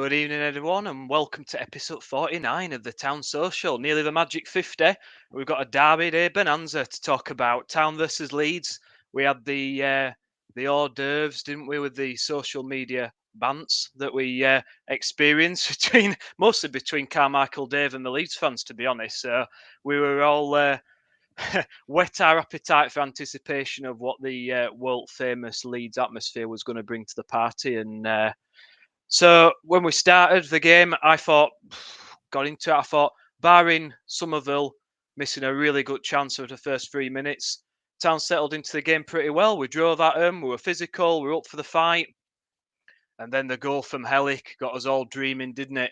Good evening, everyone, and welcome to episode 49 of the Town Social. Nearly the magic 50. We've got a derby day bonanza to talk about. Town versus Leeds. We had the hors d'oeuvres, didn't we, with the social media bants that we experienced mostly between Carmichael, Dave, and the Leeds fans, to be honest. So we were all whet our appetite for anticipation of what the world famous Leeds atmosphere was going to bring to the party. And so when we started the game, I thought, barring Somerville missing a really good chance of the first 3 minutes, Town settled into the game pretty well. We drove at them, we were physical, we were up for the fight. And then the goal from Hellick got us all dreaming, didn't it?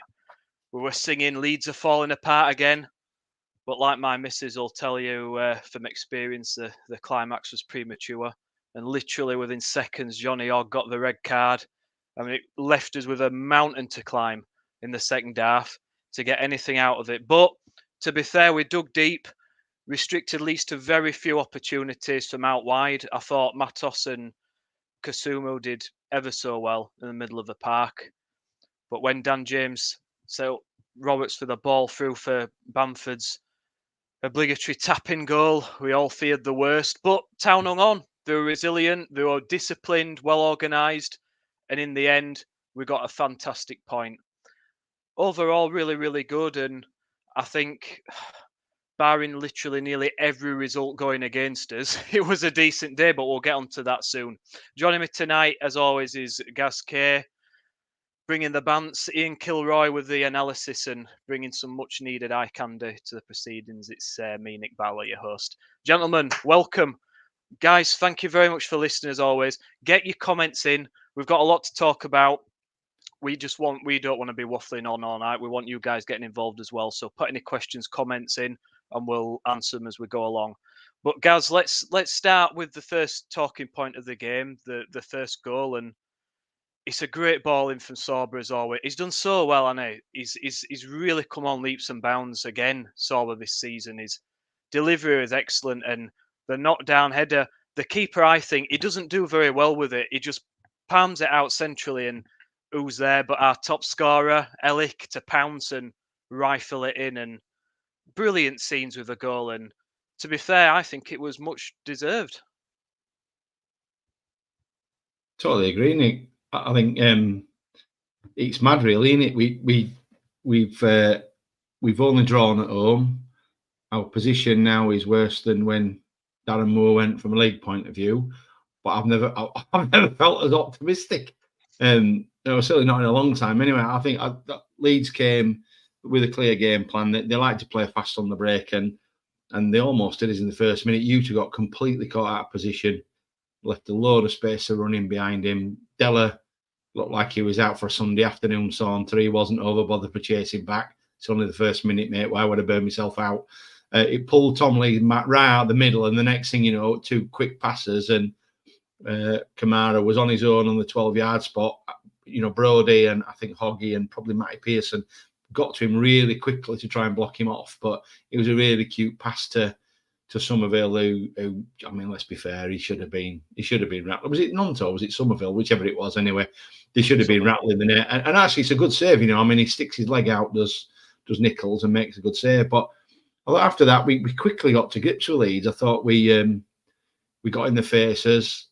We were singing Leeds are falling apart again. But like my missus will tell you from experience, the climax was premature. And literally within seconds, Johnny Ogg got the red card. I mean, it left us with a mountain to climb in the second half to get anything out of it. But to be fair, we dug deep, restricted Leeds to very few opportunities from out wide. I thought Matos and Kasumu did ever so well in the middle of the park. But when Dan James set Roberts for the ball through for Bamford's obligatory tapping goal, we all feared the worst. But Town hung on. They were resilient, they were disciplined, well organised. And in the end, we got a fantastic point. Overall, really, really good. And I think, barring literally nearly every result going against us, it was a decent day, but we'll get onto that soon. Joining me tonight, as always, is Gaz K, bringing the bants, Ian Kilroy with the analysis and bringing some much needed eye candy to the proceedings. It's me, Nick Bowler, your host. Gentlemen, welcome. Guys, thank you very much for listening as always. Get your comments in. We've got a lot to talk about. We don't want to be waffling on all night. We want you guys getting involved as well. So put any questions, comments in, and we'll answer them as we go along. But Gaz, let's start with the first talking point of the game, the first goal, and it's a great ball in from Sorba as always. He's done so well, hasn't he? He's really come on leaps and bounds again, Sorba, this season. His delivery is excellent, and the knockdown header, the keeper, I think, he doesn't do very well with it. He just palms it out centrally, and who's there but our top scorer, Elick, to pounce and rifle it in, and brilliant scenes with the goal. And to be fair, I think it was much deserved. Totally agree, Nick. I think it's mad, really, isn't it? We've only drawn at home. Our position now is worse than when Darren Moore went from a league point of view. But I've never felt as optimistic. Certainly not in a long time. Anyway, I think Leeds came with a clear game plan. They like to play fast on the break, and they almost did it in the first minute. Yuta got completely caught out of position, left a load of space to run in behind him. Della looked like he was out for a Sunday afternoon saunter. He wasn't overbothered for chasing back. It's only the first minute, mate. Why would I burn myself out? It pulled Tom Lee right out the middle, and the next thing you know, two quick passes, and Kamara was on his own on the 12-yard spot. Brody and I think Hoggy and probably Matty Pearson got to him really quickly to try and block him off. But it was a really cute pass to Somerville, who I mean, let's be fair, he should have been rattling. Was it Nonto? Was it Somerville? Whichever it was, anyway, they should have been rattling the net. And actually, it's a good save. I mean, he sticks his leg out, does Nichols, and makes a good save. But after that, we quickly got to grips with Leeds. I thought we got in the faces.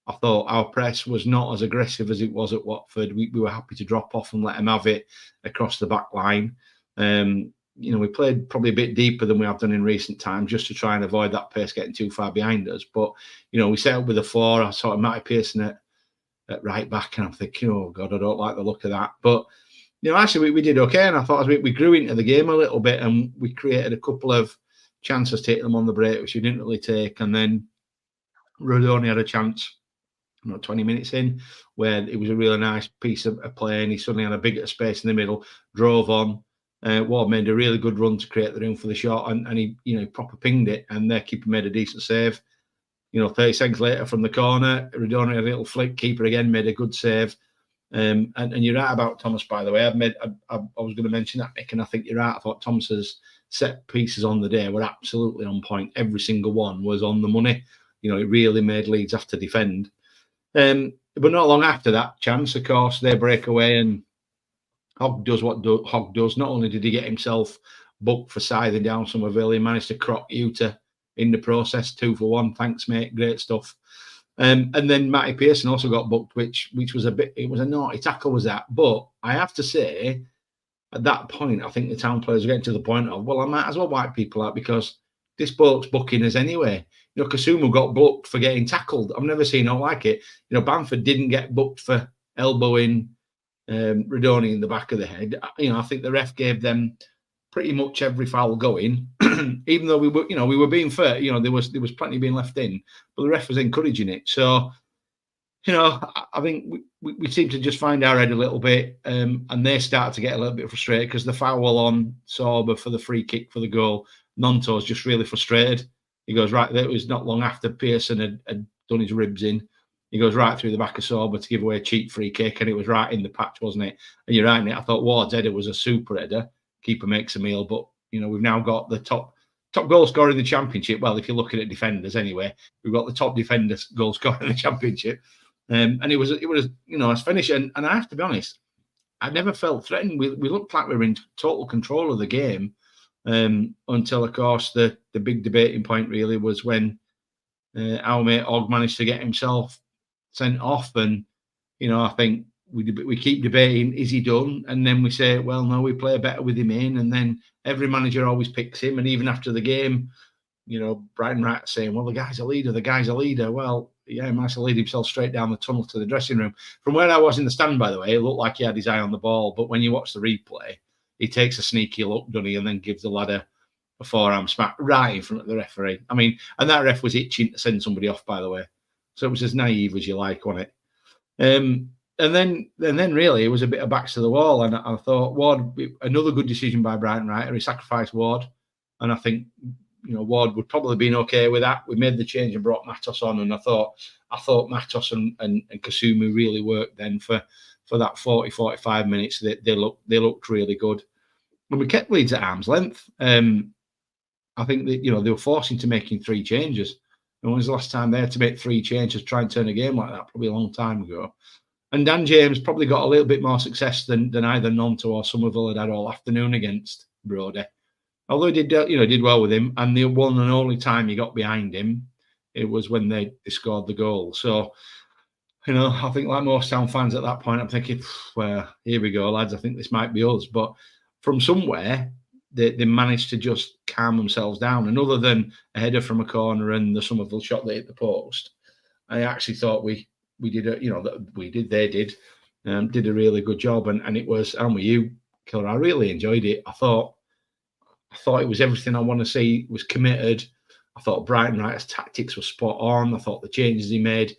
I thought our press was not as aggressive as it was at Watford. We were happy to drop off and let them have it across the back line. We played probably a bit deeper than we have done in recent times, just to try and avoid that pace getting too far behind us. But, we set up with a 4. I saw Matty Pearson at right back, and I'm thinking, oh, God, I don't like the look of that. But, actually, we did okay. And I thought we grew into the game a little bit, and we created a couple of chances taking them on the break, which we didn't really take. And then Rodoni had a chance, 20 minutes in, where it was a really nice piece of play, and he suddenly had a bigger space in the middle, drove on. Ward made a really good run to create the room for the shot, and he proper pinged it, and their keeper made a decent save. 30 seconds later from the corner, Rodoni had a little flick, keeper again made a good save. And you're right about Thomas, by the way. I was going to mention that, Nick, and I think you're right. I thought Thomas's set pieces on the day were absolutely on point. Every single one was on the money. It really made Leeds have to defend. But not long after that chance, of course, they break away, and Hogg does what Hogg does. Not only did he get himself booked for scything down Somerville, he managed to crock Utah in the process, 2 for 1. Thanks, mate. Great stuff. And then Matty Pearson also got booked, which was it was a naughty tackle, was that? But I have to say, at that point, I think the Town players were getting to the point of, well, I might as well wipe people out because this bloke's booking us anyway. You know, Kasumu got booked for getting tackled. I've never seen anything like it. You know, Bamford didn't get booked for elbowing Radoni in the back of the head. You know, I think the ref gave them pretty much every foul going, even though we were being fair. You know, there was plenty being left in, but the ref was encouraging it. So, you know, I think we seem to just find our head a little bit, and they start to get a little bit frustrated because the foul on Sorba for the free kick for the goal, Nonto's just really frustrated. He goes right. It was not long after Pearson had done his ribs in. He goes right through the back of Sorba to give away a cheap free kick, and it was right in the patch, wasn't it? And you're right, Nick. I thought Ward's header was a super header. Keeper makes a meal, but you know we've now got the top goal scorer in the championship. Well, if you're looking at defenders, anyway, we've got the top defenders goal scorer in the championship. And it was you know, as finished, and I have to be honest, I never felt threatened. We looked like we were in total control of the game until, of course, the big debating point really was when our mate Og managed to get himself sent off, and you know, I think we keep debating, is he done? And then we say, well, no, we play better with him in, and then every manager always picks him, and even after the game, you know, Brighton Wright saying, well, the guy's a leader. Well, yeah, he managed to lead himself straight down the tunnel to the dressing room. From where I was in the stand, by the way, it looked like he had his eye on the ball. But when you watch the replay, he takes a sneaky look, doesn't he, and then gives the lad a forearm smack right in front of the referee. I mean, and that ref was itching to send somebody off, by the way. So it was as naive as you like, wasn't it? And then really, it was a bit of backs to the wall. And I thought, Ward, another good decision by Brighton Wright. He sacrificed Ward. And I think, you know, Ward would probably have been okay with that. We made the change and brought Matos on, and I thought Matos and Kasumu really worked then for that 40-45 minutes. They looked really good, and we kept Leeds at arm's length. I think that, you know, they were forced into making 3 changes. And when was the last time they had to make 3 changes to try and turn a game like that? Probably a long time ago. And Dan James probably got a little bit more success than either Nonto or Somerville had all afternoon against Brodie. Although he did well with him, and the one and only time he got behind him, it was when they scored the goal. So, you know, I think like most Town fans at that point, I'm thinking, well, here we go, lads. I think this might be us. But from somewhere, they managed to just calm themselves down. And other than a header from a corner and the Somerville shot that hit the post, I actually thought they did a really good job. And it was, and with you, Killer, I really enjoyed it. I thought it was everything I want to see. It was committed. I thought Brighton Wright's tactics were spot on. I thought the changes he made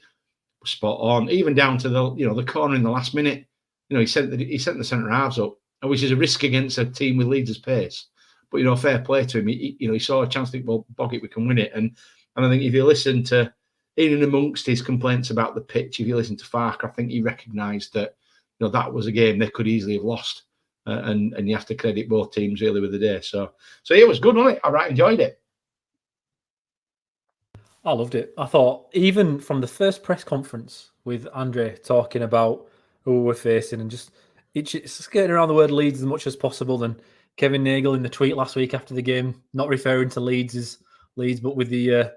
were spot on, even down to the corner in the last minute. You know, he sent the centre halves up, which is a risk against a team with Leeds' pace. But you know, fair play to him. He saw a chance to think, well, bog it, we can win it. And I think if you listen to, even amongst his complaints about the pitch, if you listen to Farke, I think he recognised that, you know, that was a game they could easily have lost. And you have to credit both teams really with the day. So it was good, wasn't it? I right enjoyed it. I loved it. I thought even from the first press conference with Andre talking about who we're facing and just skirting around the word Leeds as much as possible, and Kevin Nagel in the tweet last week after the game, not referring to Leeds as Leeds, but with the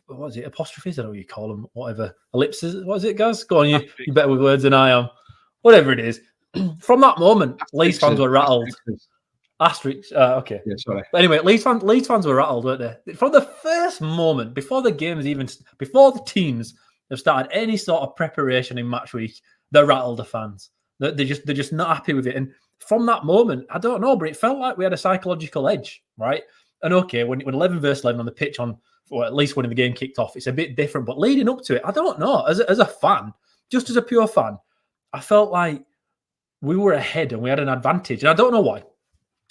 what is it, apostrophes? I don't know what you call them, whatever. Ellipses, what is it, guys? Go on, you better with words than I am. Whatever it is. From that moment, Leeds fans were rattled. Asterisks. Okay. Yeah, sorry. But anyway, Leeds fans were rattled, weren't they? From the first moment, before the teams have started any sort of preparation in match week, they're rattled, the fans. They're just not happy with it. And from that moment, I don't know, but it felt like we had a psychological edge, right? And okay, when 11 versus 11 on the pitch or at least when the game kicked off, it's a bit different. But leading up to it, I don't know. As a fan, just as a pure fan, I felt like we were ahead and we had an advantage. And I don't know why,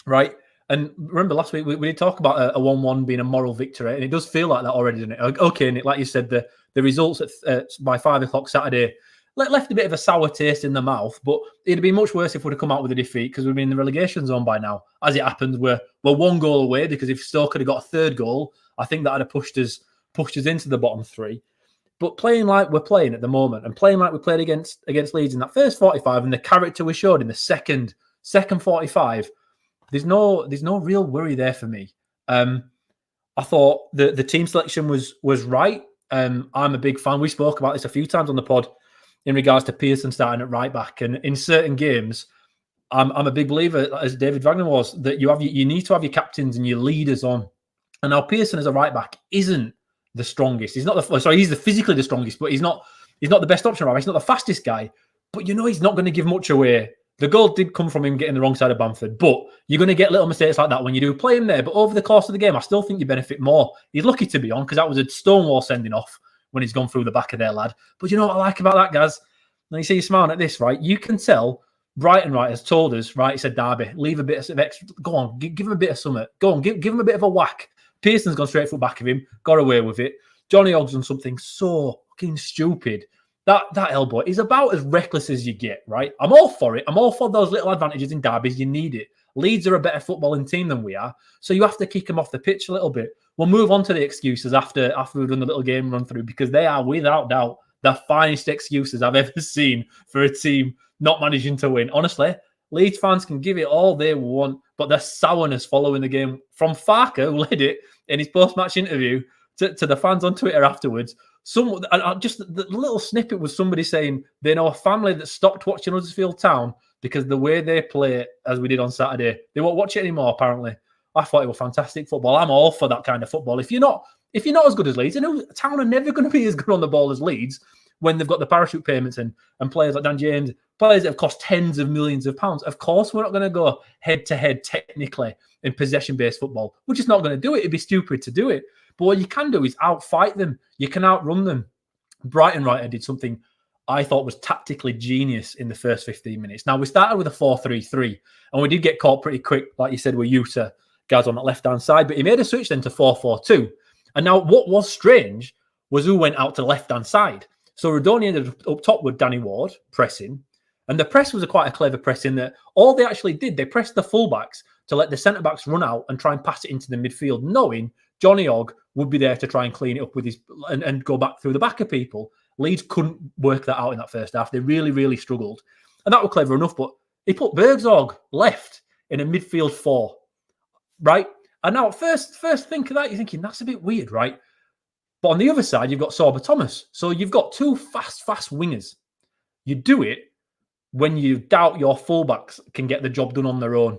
right? And remember last week, we did talk about a 1-1 being a moral victory. And it does feel like that already, doesn't it? Okay, and like you said, the results by 5 o'clock Saturday left a bit of a sour taste in the mouth. But it'd be much worse if we'd have come out with a defeat, because we'd be in the relegation zone by now. As it happens, we're 1 goal away, because if Stoke had got a 3rd goal, I think that would have pushed us into the bottom 3. But playing like we're playing at the moment, and playing like we played against Leeds in that first 45, and the character we showed in the second Second 45, there's no real worry there for me. I thought the team selection was right. I'm a big fan. We spoke about this a few times on the pod in regards to Pearson starting at right back, and in certain games, I'm a big believer, as David Wagner was, that you need to have your captains and your leaders on. And now Pearson as a right back isn't the strongest. He's he's physically the strongest, but he's not the best option right back. He's not the fastest guy, but he's not going to give much away. The goal did come from him getting the wrong side of Bamford, but you're going to get little mistakes like that when you do play him there. But over the course of the game, I still think you benefit more. He's lucky to be on because that was a stonewall sending off when he's gone through the back of their lad. But you know what I like about that, Gaz? Now you see you smiling at this, right? You can tell Brighton, right, has told us, right, it's a derby. Leave a bit of extra. Go on, give him a bit of something. Go on, give him a bit of a whack. Pearson's gone straight foot back of him, got away with it. Johnny Ogg's done something so fucking stupid. That elbow is about as reckless as you get, right? I'm all for it. I'm all for those little advantages in derbies. You need it. Leeds are a better footballing team than we are, so you have to kick them off the pitch a little bit. We'll move on to the excuses after we've done the little game run through, because they are, without doubt, the finest excuses I've ever seen for a team not managing to win. Honestly, Leeds fans can give it all they want, but the sourness following the game from Farker, who led it in his post-match interview, to the fans on Twitter afterwards, just the little snippet was somebody saying they know a family that stopped watching Huddersfield Town because the way they play, as we did on Saturday, they won't watch it anymore, apparently. I thought it was fantastic football. I'm all for that kind of football. If you're not as good as Leeds, Town are never going to be as good on the ball as Leeds when they've got the parachute payments and players like Dan James, players that have cost tens of millions of pounds. Of course, we're not going to go head-to-head technically in possession-based football. We're just not going to do it. It'd be stupid to do it. But what you can do is outfight them. You can outrun them. Brighton Writer did something I thought was tactically genius in the first 15 minutes. Now, we started with a 4-3-3, and we did get caught pretty quick, like you said, with Yuta, guys on that left-hand side. But he made a switch then to 4-4-2. And now what was strange was who went out to the left-hand side. So Rodoni ended up top with Danny Ward pressing. And the press was quite a clever press in that all they actually did, they pressed the fullbacks to let the centre-backs run out and try and pass it into the midfield, knowing Johnny Ogg would be there to try and clean it up with his and go back through the back of people. Leeds couldn't work that out in that first half. They really, really struggled. And that was clever enough, but he put Bergzorg left in a midfield 4, right? And now first think of that, you're thinking, that's a bit weird, right? But on the other side, you've got Sorba Thomas. So you've got two fast wingers. You do it when you doubt your fullbacks can get the job done on their own.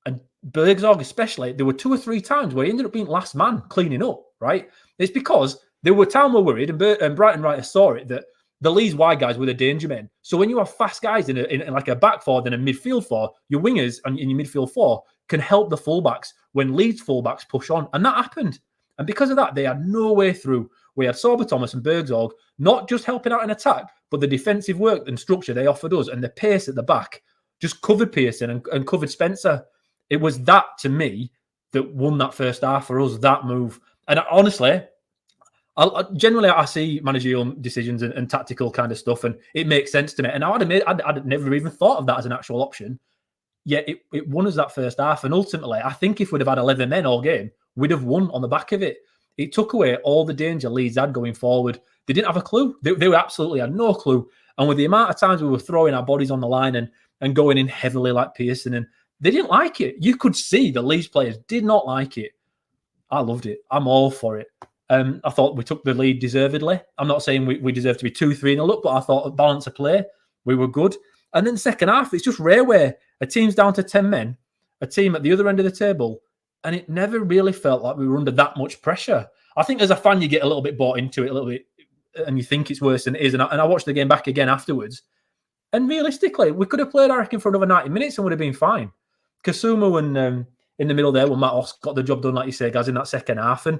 And Bergzorg especially, there were 2 or 3 times where he ended up being last man cleaning up, right? It's because Town were worried, and Brighton Writer saw it, that the Leeds wide guys were the danger men. So when you have fast guys in like a back 4 and a midfield 4, your wingers and in your midfield 4 can help the fullbacks when Leeds fullbacks push on. And that happened. And because of that, they had no way through. We had Sorba Thomas and Bergzorg not just helping out in attack, but the defensive work and structure they offered us and the pace at the back just covered Pearson and covered Spencer. It was that, to me, that won that first half for us, that move. And honestly, generally I see managerial decisions and tactical kind of stuff, and it makes sense to me. And I'd never even thought of that as an actual option. Yet it won us that first half. And ultimately, I think if we'd have had 11 men all game, we'd have won on the back of it. It took away all the danger Leeds had going forward. They didn't have a clue. They absolutely had no clue. And with the amount of times we were throwing our bodies on the line and going in heavily like Pearson, and they didn't like it. You could see the Leeds players did not like it. I loved it. I'm all for it. I thought we took the lead deservedly. I'm not saying we deserve to be 2-3-0 up, but I thought a balance of play, we were good. And then the second half, it's just rare where a team's down to 10 men, a team at the other end of the table, and it never really felt like we were under that much pressure. I think as a fan, you get a little bit bought into it a little bit, and you think it's worse than it is. And I watched the game back again afterwards. And realistically, we could have played, I reckon, for another 90 minutes and would have been fine. Kasumu and in the middle there, Matt Oss got the job done, like you say, guys, in that second half. And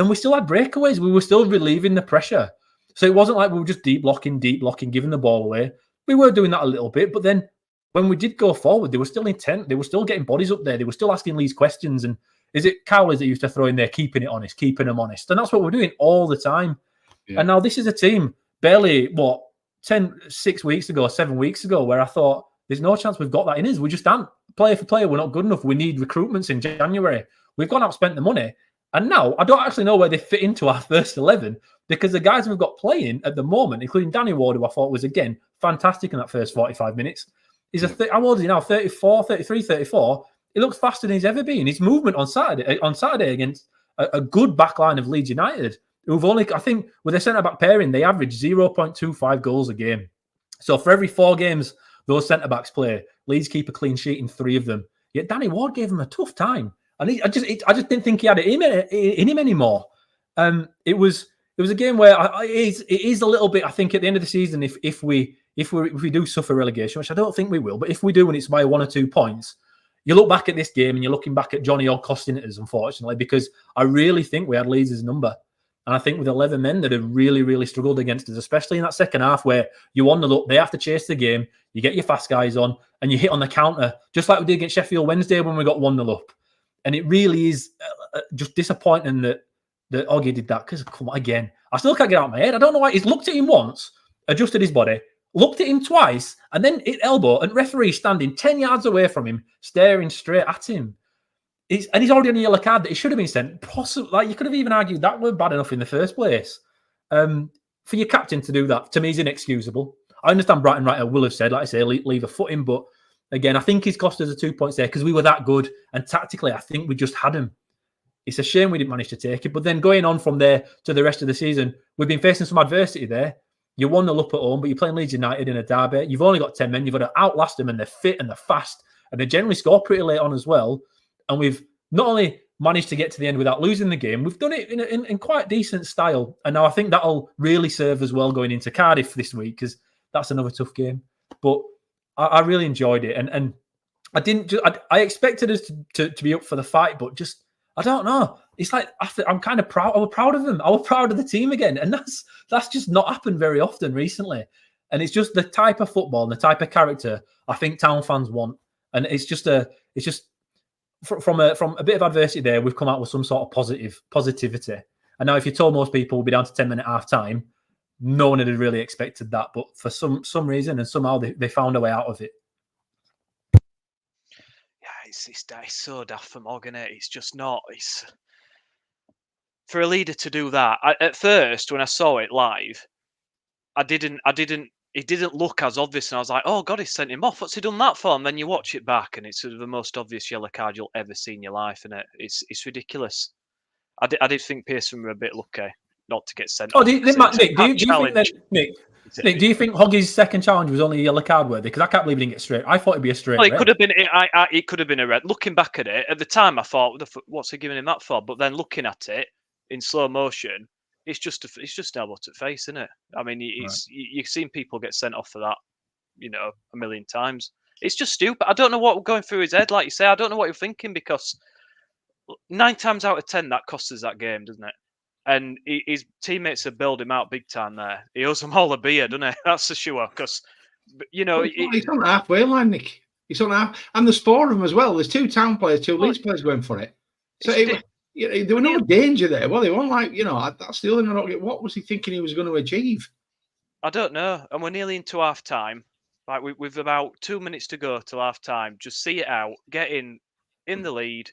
we still had breakaways. We were still relieving the pressure. So it wasn't like we were just deep blocking, giving the ball away. We were doing that a little bit. But then when we did go forward, they were still intent. They were still getting bodies up there. They were still asking Leeds questions. And is it Cowleys that used to throw in there, keeping them honest? And that's what we're doing all the time. Yeah. And now this is a team barely, 7 weeks ago, where I thought there's no chance we've got that in us. We just aren't. Player for player, we're not good enough. We need recruitments in January. We've gone out and spent the money. And now I don't actually know where they fit into our first 11, because the guys we've got playing at the moment, including Danny Ward, who I thought was, again, fantastic in that first 45 minutes. He's how old is he now? 34, 33, 34. He looks faster than he's ever been. His movement on Saturday against a good back line of Leeds United, who've only, I think, with their centre-back pairing, they average 0.25 goals a game. So for every 4 games those centre-backs play, Leeds keep a clean sheet in 3 of them. Yet Danny Ward gave him a tough time. And I just didn't think he had it in him anymore. It was a game where it is a little bit, I think, at the end of the season, if we do suffer relegation, which I don't think we will, but if we do and it's by 1 or 2 points, you look back at this game and you're looking back at Johnny Ogg costing it us, unfortunately, because I really think we had Leeds' number. And I think with 11 men that have really, really struggled against us, especially in that second half where you on the look, they have to chase the game, you get your fast guys on, and you hit on the counter, just like we did against Sheffield Wednesday when we got 1-0 up. And it really is just disappointing that Oggy did that, because, come on, again, I still can't get out of my head. I don't know why. He's looked at him once, adjusted his body, looked at him twice, and then hit elbow, and referee standing 10 yards away from him, staring straight at him. He's already on a yellow card that he should have been sent. Possibly, like, you could have even argued that weren't bad enough in the first place. For your captain to do that, to me, is inexcusable. I understand Brighton Wright will have said, like I say, leave a foot in, but again, I think he's cost us the 2 points there because we were that good, and tactically, I think we just had him. It's a shame we didn't manage to take it, but then going on from there to the rest of the season, we've been facing some adversity there. You're 1-0 up at home, but you're playing Leeds United in a derby. You've only got 10 men. You've got to outlast them, and they're fit and they're fast, and they generally score pretty late on as well. And we've not only managed to get to the end without losing the game, we've done it in quite decent style. And now I think that'll really serve as well going into Cardiff this week, because that's another tough game. But I really enjoyed it, and I expected us to be up for the fight, but just I don't know. It's like I'm kind of proud. I was proud of them. I was proud of the team again, and that's just not happened very often recently. And it's just the type of football and the type of character I think town fans want. And it's just from a bit of adversity there, we've come out with some sort of positivity. And now, if you told most people we'll be down to 10-minute half time, no one had really expected that. But for some reason, and somehow they found a way out of it. It's so daft from Morgan. It's just not. It's for a leader to do that. At first, when I saw it live, it didn't look as obvious, and I was like, "Oh God, he sent him off. What's he done that for?" And then you watch it back, and it's sort of the most obvious yellow card you'll ever see in your life, and it's ridiculous. I did think Pearson were a bit lucky not to get sent off. Nick, do you think Hoggy's second challenge was only a yellow card worthy? Because I can't believe he didn't get straight. I thought it'd be a straight. Well, it could have been. It could have been a red. Looking back at it, at the time, I thought, "What's he giving him that for?" But then looking at it in slow motion, it's just an elbow to face, isn't it? I mean, you've seen people get sent off for that, a million times. It's just stupid. I don't know what was going through his head. Like you say, I don't know what you're thinking, because 9 times out of 10 that costs us that game, doesn't it? And his teammates have bailed him out big time there. He owes them all a beer, doesn't he? That's for sure. Because, he's on the halfway line, Nick. He's on half, and there's 4 of them as well. There's 2 town players, 2 Leeds players going for it. So there were no danger there. Well, they weren't like, that's the other thing I don't get. What was he thinking he was going to achieve? I don't know. And we're nearly into half time. Like we've about 2 minutes to go till half time. Just see it out, get in the lead.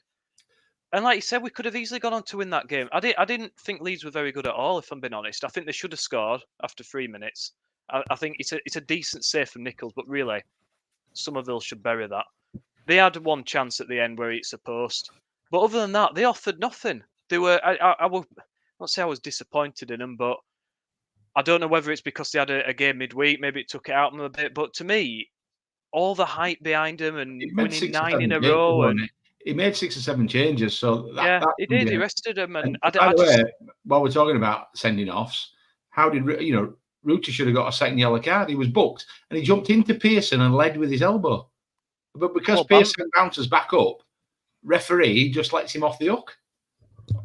And like you said, we could have easily gone on to win that game. I didn't think Leeds were very good at all, if I'm being honest. I think they should have scored after 3 minutes. I think it's a decent save from Nichols, but really, Somerville should bury that. They had one chance at the end where it's a post. But other than that, they offered nothing. They were. I will not say I was disappointed in them, but I don't know whether it's because they had a game midweek. Maybe it took it out of them a bit. But to me, all the hype behind them and winning 9 in a row, and he made 6 or 7 changes. So he did. He rested them. And by the way, while we're talking about sending offs, how did Ruta should have got a second yellow card? He was booked and he jumped into Pearson and led with his elbow, but because Pearson bounces back up, referee just lets him off the hook.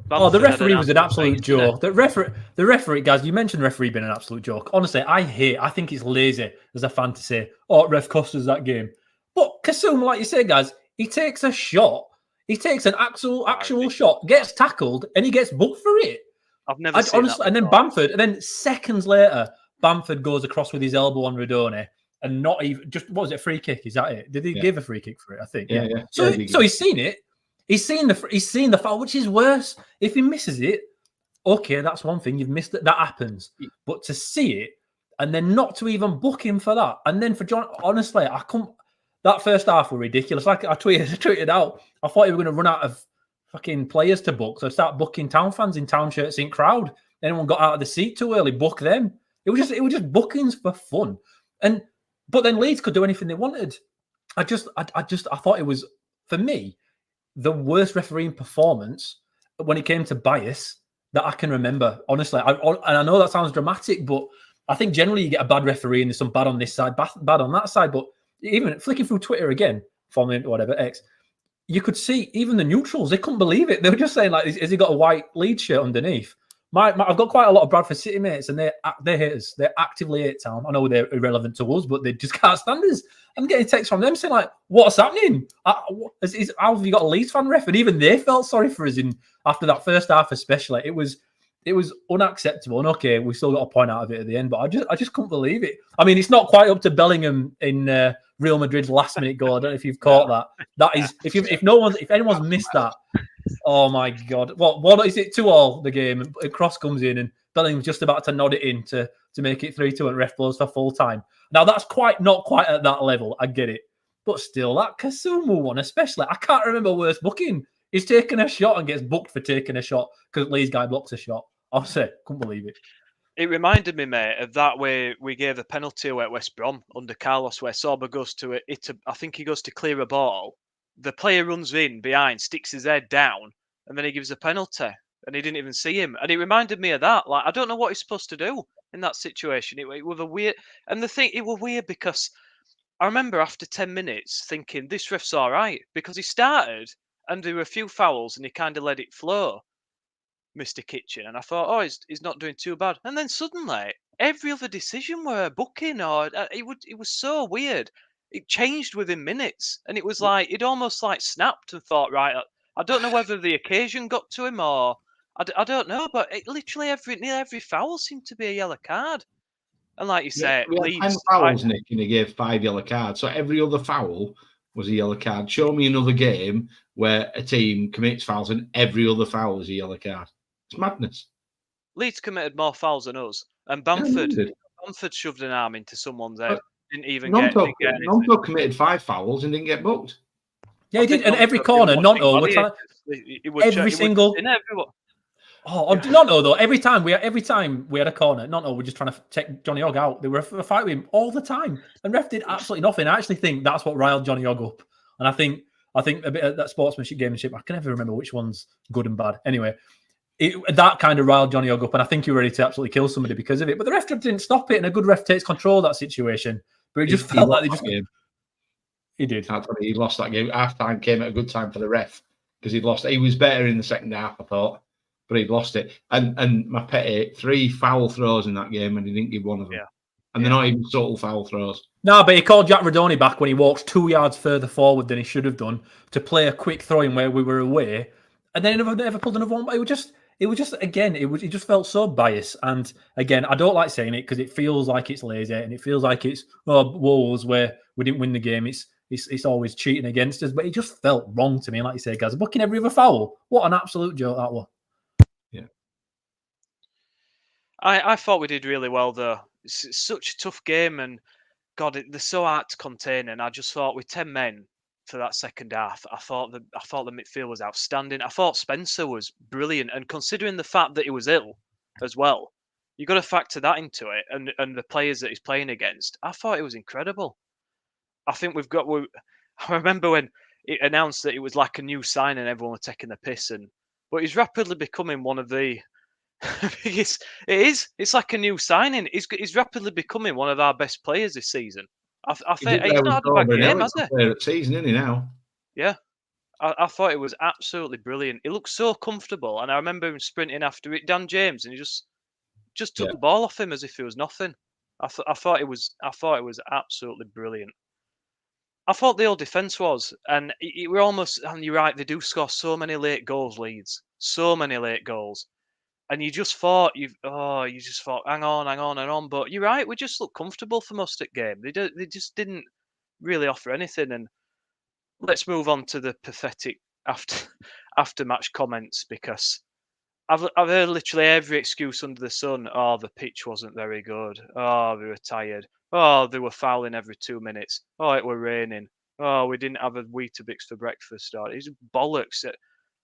The referee was an absolute joke. The referee, guys, you mentioned the referee being an absolute joke. Honestly, I think it's lazy as a fan to say, ref cost us that game. But Kasum, like you say, guys, he takes a shot. He takes an actual shot, gets tackled, and he gets booked for it. I've never seen that. And then Bamford, and then seconds later, Bamford goes across with his elbow on Radone, and not even just what was it, a free kick? Is that it? Did he give a free kick for it? I think. Yeah. So he's seen it. He's seen the foul, which is worse. If he misses it, okay, that's one thing. You've missed it. That happens. But to see it and then not to even book him for that, and then for John, honestly, that first half were ridiculous. Like I tweeted out, I thought you were going to run out of fucking players to book, so I'd start booking Town fans in Town shirts in crowd. Anyone got out of the seat too early, book them. It was just bookings for fun, but then Leeds could do anything they wanted. I thought it was, for me, the worst refereeing performance when it came to bias that I can remember. Honestly, and I know that sounds dramatic, but I think generally you get a bad referee and there's some bad on this side, bad on that side. But even flicking through Twitter again, following whatever X, you could see even the neutrals, they couldn't believe it. They were just saying, like, has he got a white Leeds shirt underneath? I've got quite a lot of Bradford City mates, and they're haters. They actively hate Town. I know they're irrelevant to us, but they just can't stand us. I'm getting texts from them saying, like, what's happening? How have you got a Leeds fan ref? And even they felt sorry for us after that first half, especially. It was unacceptable. And okay, we still got a point out of it at the end, but I just couldn't believe it. I mean, it's not quite up to Bellingham in Real Madrid's last minute goal. I don't know if you've caught that. That is, if anyone's missed that, oh my God! What is it? 2-2 the game, and a cross comes in, and Bellingham's just about to nod it in to make it 3-2, and ref blows for full time. Now that's not quite at that level. I get it, but still, that Kasumu one, especially, I can't remember worse booking. He's taking a shot and gets booked for taking a shot because Lee's guy blocks a shot. I'll say, couldn't believe it. It reminded me, mate, of that way we gave the penalty away at West Brom under Carlos, where Sorba goes to I think he goes to clear a ball. The player runs in behind, sticks his head down, and then he gives a penalty, and he didn't even see him. And it reminded me of that. Like, I don't know what he's supposed to do in that situation. It was a weird, and it was weird because I remember after 10 minutes thinking this ref's all right because he started and there were a few fouls and he kind of let it flow, Mr. Kitchen, and I thought, oh, he's not doing too bad. And then suddenly, every other decision were booking, or it was so weird. It changed within minutes, and it was like it almost like snapped and thought, right, I don't know whether the occasion got to him or I don't know, but literally nearly every foul seemed to be a yellow card. And like you say, we had Leeds 10 fouls, Nick, and he gave 5 yellow cards. So every other foul was a yellow card. Show me another game where a team commits fouls and every other foul is a yellow card. It's madness. Leeds committed more fouls than us, and Bamford shoved an arm into someone's head. Didn't even get anything. Nonto committed 5 fouls and didn't get booked. Yeah, he did. And every corner, Nonto were trying. Every single. Oh, Nonto though. Every time we had a corner, Nonto were just trying to take Johnny Ogg out. They were a fight with him all the time, and ref did absolutely nothing. I actually think that's what riled Johnny Ogg up, and I think a bit of that sportsmanship, gamemanship. I can never remember which one's good and bad. Anyway. That kind of riled Johnny Ogg up, and I think he was ready to absolutely kill somebody because of it. But the ref didn't stop it, and a good ref takes control of that situation. But it just felt like they just... He did. He lost that game. Half time came at a good time for the ref because he'd lost. He was better in the second half, I thought, but he'd lost it. And my petty 3 foul throws in that game, and he didn't give one of them. Yeah. And they're not even subtle foul throws. No, but he called Jack Radoni back when he walked 2 yards further forward than he should have done to play a quick throw in where we were away, and then he never pulled another one. But it just felt so biased. And again, I don't like saying it because it feels like it's lazy and it feels like it's Wolves where we didn't win the game. It's always cheating against us, but it just felt wrong to me. Like you say, guys, booking every other foul. What an absolute joke that was. Yeah, I thought we did really well though. It's such a tough game, and God, they're so hard to contain. And I just thought with 10 men for that second half, I thought the midfield was outstanding. I thought Spencer was brilliant, and considering the fact that he was ill as well, you got to factor that into it. And the players that he's playing against, I thought it was incredible. I think I remember when it announced that it was like a new sign and everyone was taking the piss, but he's rapidly becoming one of the biggest. It's like a new signing. He's rapidly becoming one of our best players this season. I think he's not had a bad game, has he? Season, isn't he now? Yeah, I thought it was absolutely brilliant. He looked so comfortable, and I remember him sprinting after it, Dan James, and he just took the ball off him as if it was nothing. I thought it was absolutely brilliant. I thought the old defence was, and we're almost. And you're right, they do score so many late goals, Leeds, so many late goals. And you just thought, hang on. But you're right, we just looked comfortable for most of the game. They just didn't really offer anything. And let's move on to the pathetic after match comments, because I've heard literally every excuse under the sun. Oh, the pitch wasn't very good. Oh, we were tired. Oh, they were fouling every 2 minutes. Oh, it were raining. Oh, we didn't have a Weetabix for breakfast. Or it's bollocks.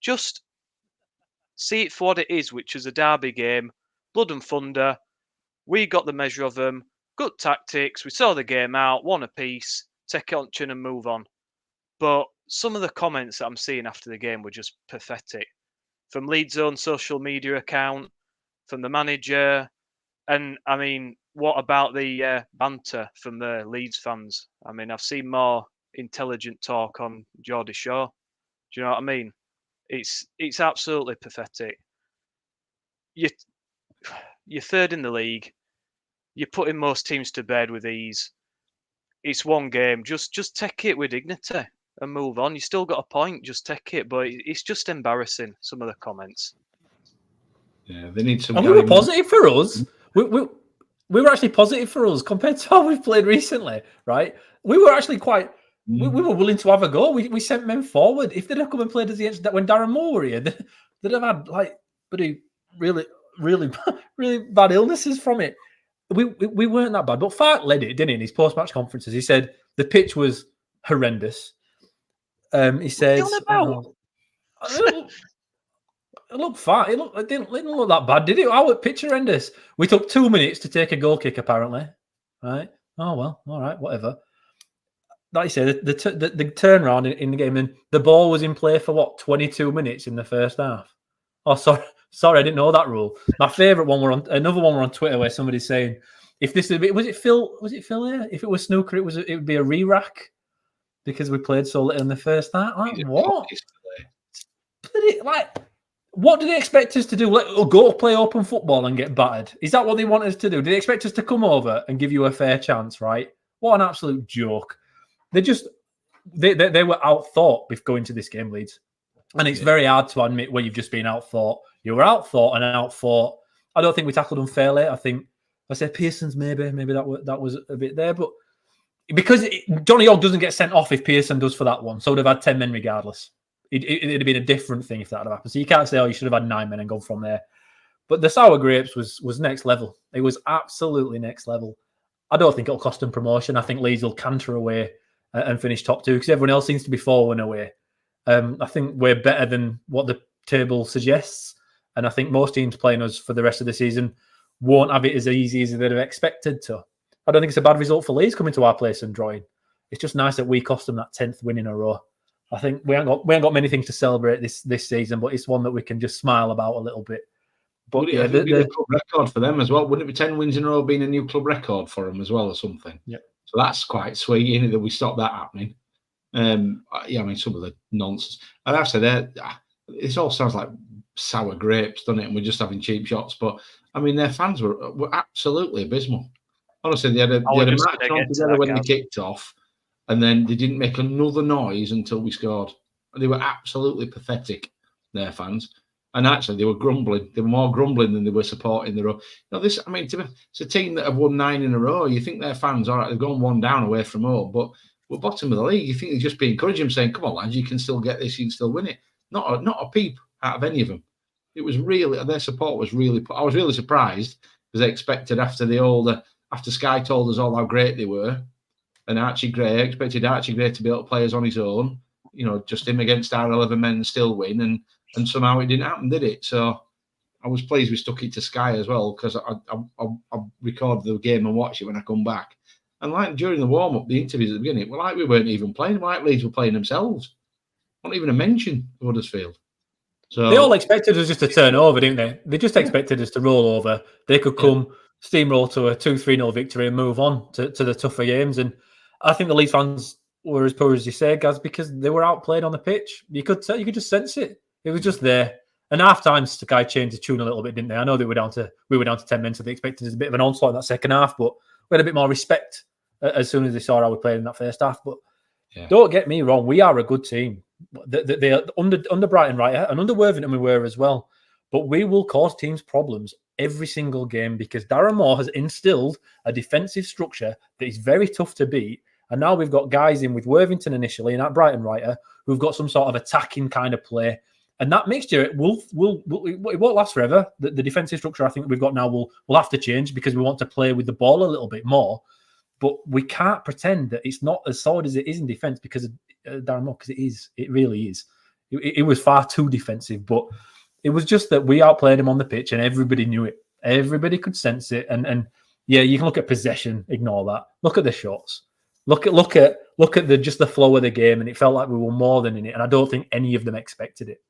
Just see it for what it is, which is a derby game, blood and thunder. We got the measure of them. Good tactics. We saw the game out, one apiece. Take it on chin and move on. But some of the comments that I'm seeing after the game were just pathetic. From Leeds' own social media account, from the manager, and I mean, what about the banter from the Leeds fans? I mean, I've seen more intelligent talk on Geordie Shore. Do you know what I mean? It's absolutely pathetic. You're third in the league. You're putting most teams to bed with ease. It's one game. Just take it with dignity and move on. You still got a point. Just take it. But it's just embarrassing, some of the comments. Yeah, they need some. And we were positive for us. We were actually positive for us compared to how we've played recently, right? We were actually quite. We were willing to have a go. We sent men forward. If they'd have come and played us against that when Darren Moore were here, they'd have had like really bad illnesses from it. We weren't that bad, but Fark led it, didn't he? In his post-match conferences, he said the pitch was horrendous. He said, it looked fine. It didn't look that bad, did it? Our pitch horrendous. We took 2 minutes to take a goal kick, apparently. Right? Oh well, all right, whatever. Like you said, the turnaround in the game, and the ball was in play for what 22 minutes in the first half. Oh, sorry, I didn't know that rule. My favourite one another one on Twitter where somebody's saying, if this was it Phil here? If it was snooker, it would be a re-rack because we played so little in the first half. Like, what? What do they expect us to do? Go play open football and get battered? Is that what they want us to do? Do they expect us to come over and give you a fair chance? Right? What an absolute joke! They were outthought with going to this game, Leeds. And it's very hard to admit where you've just been outthought. You were outthought and outfought. I don't think we tackled them fairly. I said Pearson's maybe that was a bit there, but because Johnny Ogg doesn't get sent off if Pearson does for that one, so they'd have had 10 men regardless. It'd have been a different thing if that had happened. So you can't say, you should have had 9 men and gone from there. But the sour grapes was next level. It was absolutely next level. I don't think it'll cost them promotion. I think Leeds will canter away and finish top 2 because everyone else seems to be falling away. I think we're better than what the table suggests. And I think most teams playing us for the rest of the season won't have it as easy as they'd have expected to. I don't think it's a bad result for Leeds coming to our place and drawing. It's just nice that we cost them that 10th win in a row. I think we ain't got many things to celebrate this season, but it's one that we can just smile about a little bit. But would it be a club record for them as well? Wouldn't it be 10 wins in a row being a new club record for them as well or something? Yeah. So that's quite sweet, isn't it, that we stopped that happening? I mean, some of the nonsense. And I've said this all sounds like sour grapes, doesn't it? And we're just having cheap shots. But I mean, their fans were absolutely abysmal. Honestly, they had a match on together when they kicked off, and then they didn't make another noise until we scored. They were absolutely pathetic, their fans. And actually, they were grumbling. They were more grumbling than they were supporting the row. It's a team that have won 9 in a row. You think their fans, all right, they've gone 1 down away from home, but we're bottom of the league. You think they'd just be encouraging them, saying, come on, lads, you can still get this, you can still win it. Not a peep out of any of them. It was really, their support was really, I was really surprised because I expected after Sky told us all how great they were, and Archie Gray, I expected Archie Gray to be able to play us on his own, just him against our 11 men and still win, and somehow it didn't happen, did it? So I was pleased we stuck it to Sky as well, because I record the game and watch it when I come back. And like during the warm-up, the interviews at the beginning, like we weren't even playing, like Leeds were playing themselves. Not even a mention of Huddersfield. So they all expected us just to turn over, didn't they? They just expected us to roll over. They could come steamroll to a 2-3-0 victory and move on to the tougher games. And I think the Leeds fans were as poor as you say, Gaz, because they were outplayed on the pitch. You could just sense it. It was just there. And half time, Sky changed the tune a little bit, didn't they? I know that we were down to 10 men, so they expected a bit of an onslaught in that second half, but we had a bit more respect as soon as they saw how we played in that first half. But don't get me wrong, we are a good team. They are under Brighton, right, and under Worthington we were as well. But we will cause teams problems every single game because Darren Moore has instilled a defensive structure that is very tough to beat. And now we've got guys in with Worthington initially and at Brighton writer who've got some sort of attacking kind of play. And that mixture it won't last forever. The defensive structure I think we've got now will have to change because we want to play with the ball a little bit more. But we can't pretend that it's not as solid as it is in defence because of Darren Moore, because it is. It really is. It was far too defensive, but it was just that we outplayed him on the pitch and everybody knew it. Everybody could sense it. And yeah, you can look at possession, ignore that. Look at the shots. Look at the flow of the game, and it felt like we were more than in it. And I don't think any of them expected it.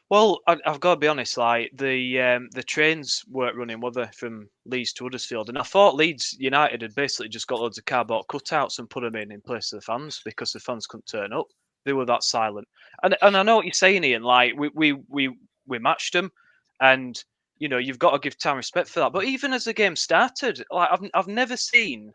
Well, I've got to be honest. Like the trains weren't running, were they, from Leeds to Huddersfield? And I thought Leeds United had basically just got loads of cardboard cutouts and put them in place of the fans because the fans couldn't turn up. They were that silent. And I know what you're saying, Ian. Like we matched them, and you know you've got to give time respect for that. But even as the game started, like I've never seen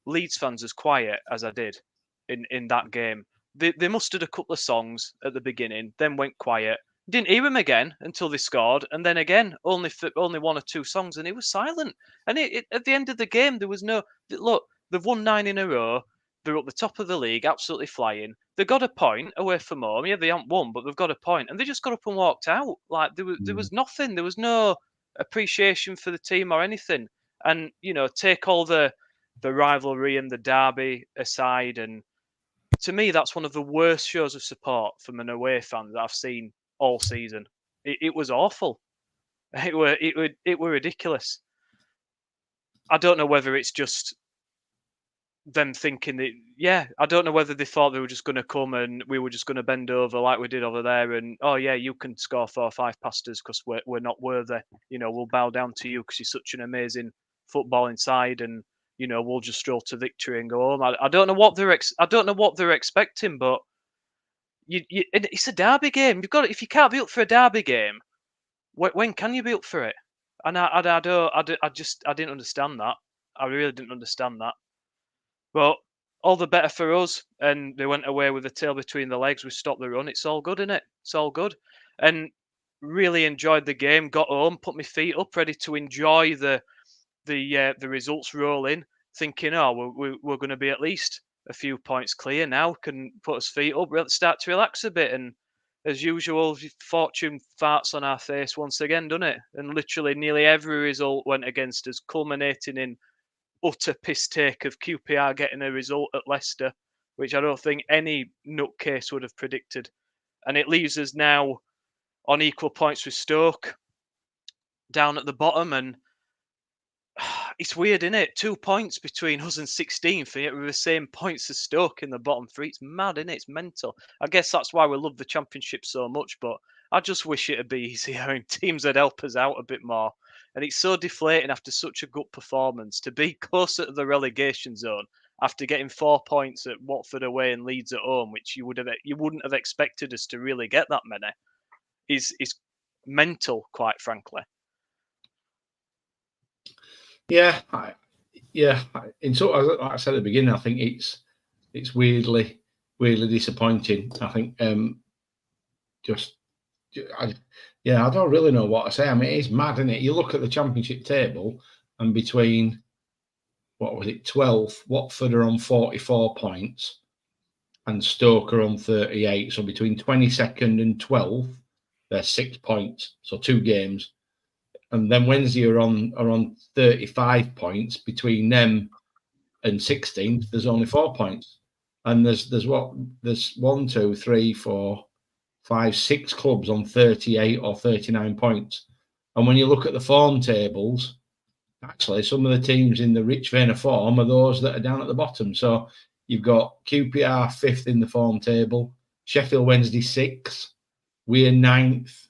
Leeds fans as quiet as I did in that game. They mustered a couple of songs at the beginning, then went quiet. Didn't hear him again until they scored, and then again only one or two songs, and it was silent. And at the end of the game, there was no look. They've won 9 in a row. They're up the top of the league, absolutely flying. They got a point away from home. Yeah, they haven't won, but they've got a point, and they just got up and walked out. Like there was nothing. There was no appreciation for the team or anything. And you know, take all the rivalry and the derby aside, and to me, that's one of the worst shows of support from an away fan that I've seen all season. It was awful. It were ridiculous. I don't know whether it's just them thinking that, yeah, I don't know whether they thought they were just going to come and we were just going to bend over like we did over there and, oh yeah, you can score 4 or 5 past us because we're not worthy. You know, we'll bow down to you because you're such an amazing football inside, and you know we'll just stroll to victory and go home. I don't know what they're expecting, but it's a derby game. You've got if you can't be up for a derby game, when can you be up for it? And I didn't understand that. I really didn't understand that. But all the better for us. And they went away with the tail between the legs. We stopped the run. It's all good, isn't it? It's all good. And really enjoyed the game. Got home, put my feet up, ready to enjoy the results rolling. Thinking, oh, we're going to be at least a few points clear now. Can put us feet up, start to relax a bit. And as usual, fortune farts on our face once again, doesn't it? And literally nearly every result went against us, culminating in utter piss take of QPR getting a result at Leicester, which I don't think any nutcase would have predicted. And it leaves us now on equal points with Stoke, down at the bottom. And it's weird, isn't it? 2 points between us and 16th, and yet we're the same points as Stoke in the bottom 3. It's mad, isn't it? It's mental. I guess that's why we love the Championship so much, but I just wish it'd be easier and teams would help us out a bit more. And it's so deflating after such a good performance to be closer to the relegation zone after getting 4 points at Watford away and Leeds at home, which you wouldn't have expected us to really get that many, is mental, quite frankly. Yeah. In sort of, like I said at the beginning, I think it's weirdly disappointing. I think I don't really know what to say. I mean, it's mad, isn't it? You look at the Championship table, and between 12th, Watford are on 44 points, and Stoke are on 38. So between 22nd and 12th, they're 6 points. So 2 games. And then Wednesday are on 35 points. Between them and 16th, there's only 4 points. And there's 1, 2, 3, 4, 5, 6 clubs on 38 or 39 points. And when you look at the form tables, actually some of the teams in the rich vein of form are those that are down at the bottom. So you've got QPR 5th in the form table, Sheffield Wednesday 6th, we're 9th.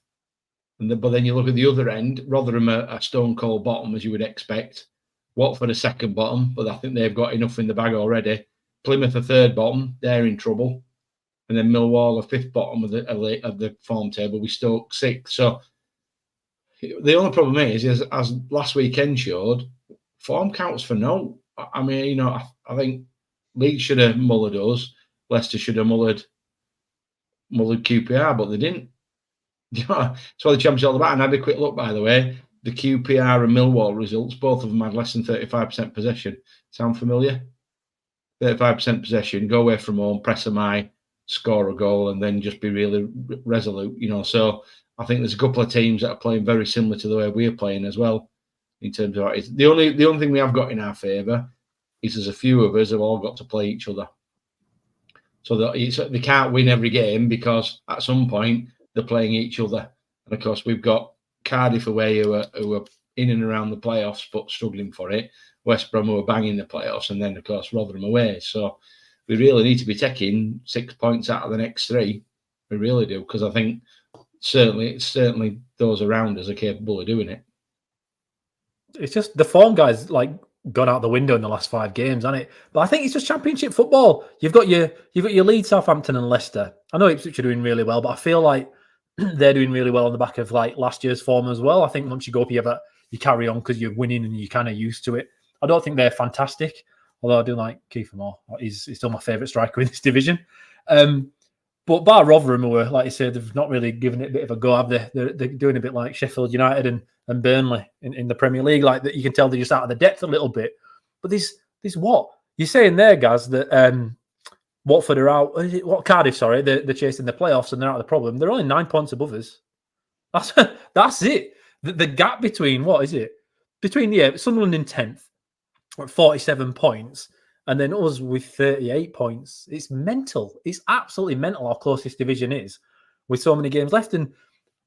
But then you look at the other end, Rotherham a stone cold bottom, as you would expect. Watford a second bottom, but I think they've got enough in the bag already. Plymouth a third bottom, they're in trouble. And then Millwall a 5th bottom of the form table, we Stoke 6th. So the only problem is as last weekend showed, form counts for no. I mean, you know, I think Leeds should have mullered us. Leicester should have mullered QPR, but they didn't. You know, that's what the Championship's all about. And I had a quick look, by the way. The QPR and Millwall results, both of them had less than 35% possession. Sound familiar? 35% possession, go away from home, press them high, score a goal, and then just be really resolute. You know, so I think there's a couple of teams that are playing very similar to the way we're playing as well. In terms of the only thing we have got in our favour is there's a few of us have all got to play each other. So that they can't win every game because at some point they're playing each other. And of course, we've got Cardiff away who are in and around the playoffs but struggling for it. West Brom who are banging the playoffs, and then of course Rotherham away. So we really need to be taking 6 points out of the next 3. We really do, because I think certainly those around us are capable of doing it. It's just the form guys like gone out the window in the last 5 games, hasn't it? But I think it's just Championship football. You've got your Leeds, Southampton, and Leicester. I know Ipswich are doing really well, but I feel like they're doing really well on the back of like last year's form as well. I think once you go up, you carry on because you're winning and you're kind of used to it. I don't think they're fantastic, although I do like Kiefer Moore. He's still my favourite striker in this division. But bar Rotherham, who are, like you said, they've not really given it a bit of a go, have they? They're doing a bit like Sheffield United and Burnley in the Premier League. Like that, you can tell they're just out of the depth a little bit. But this what? You're saying there, Gaz, that Watford are out. Cardiff, sorry, they're chasing the playoffs and they're out of the problem. They're only 9 points above us. That's it. The gap between, what is it? Between, Sunderland in 10th, at 47 points, and then us with 38 points. It's mental. It's absolutely mental how close this division is with so many games left. And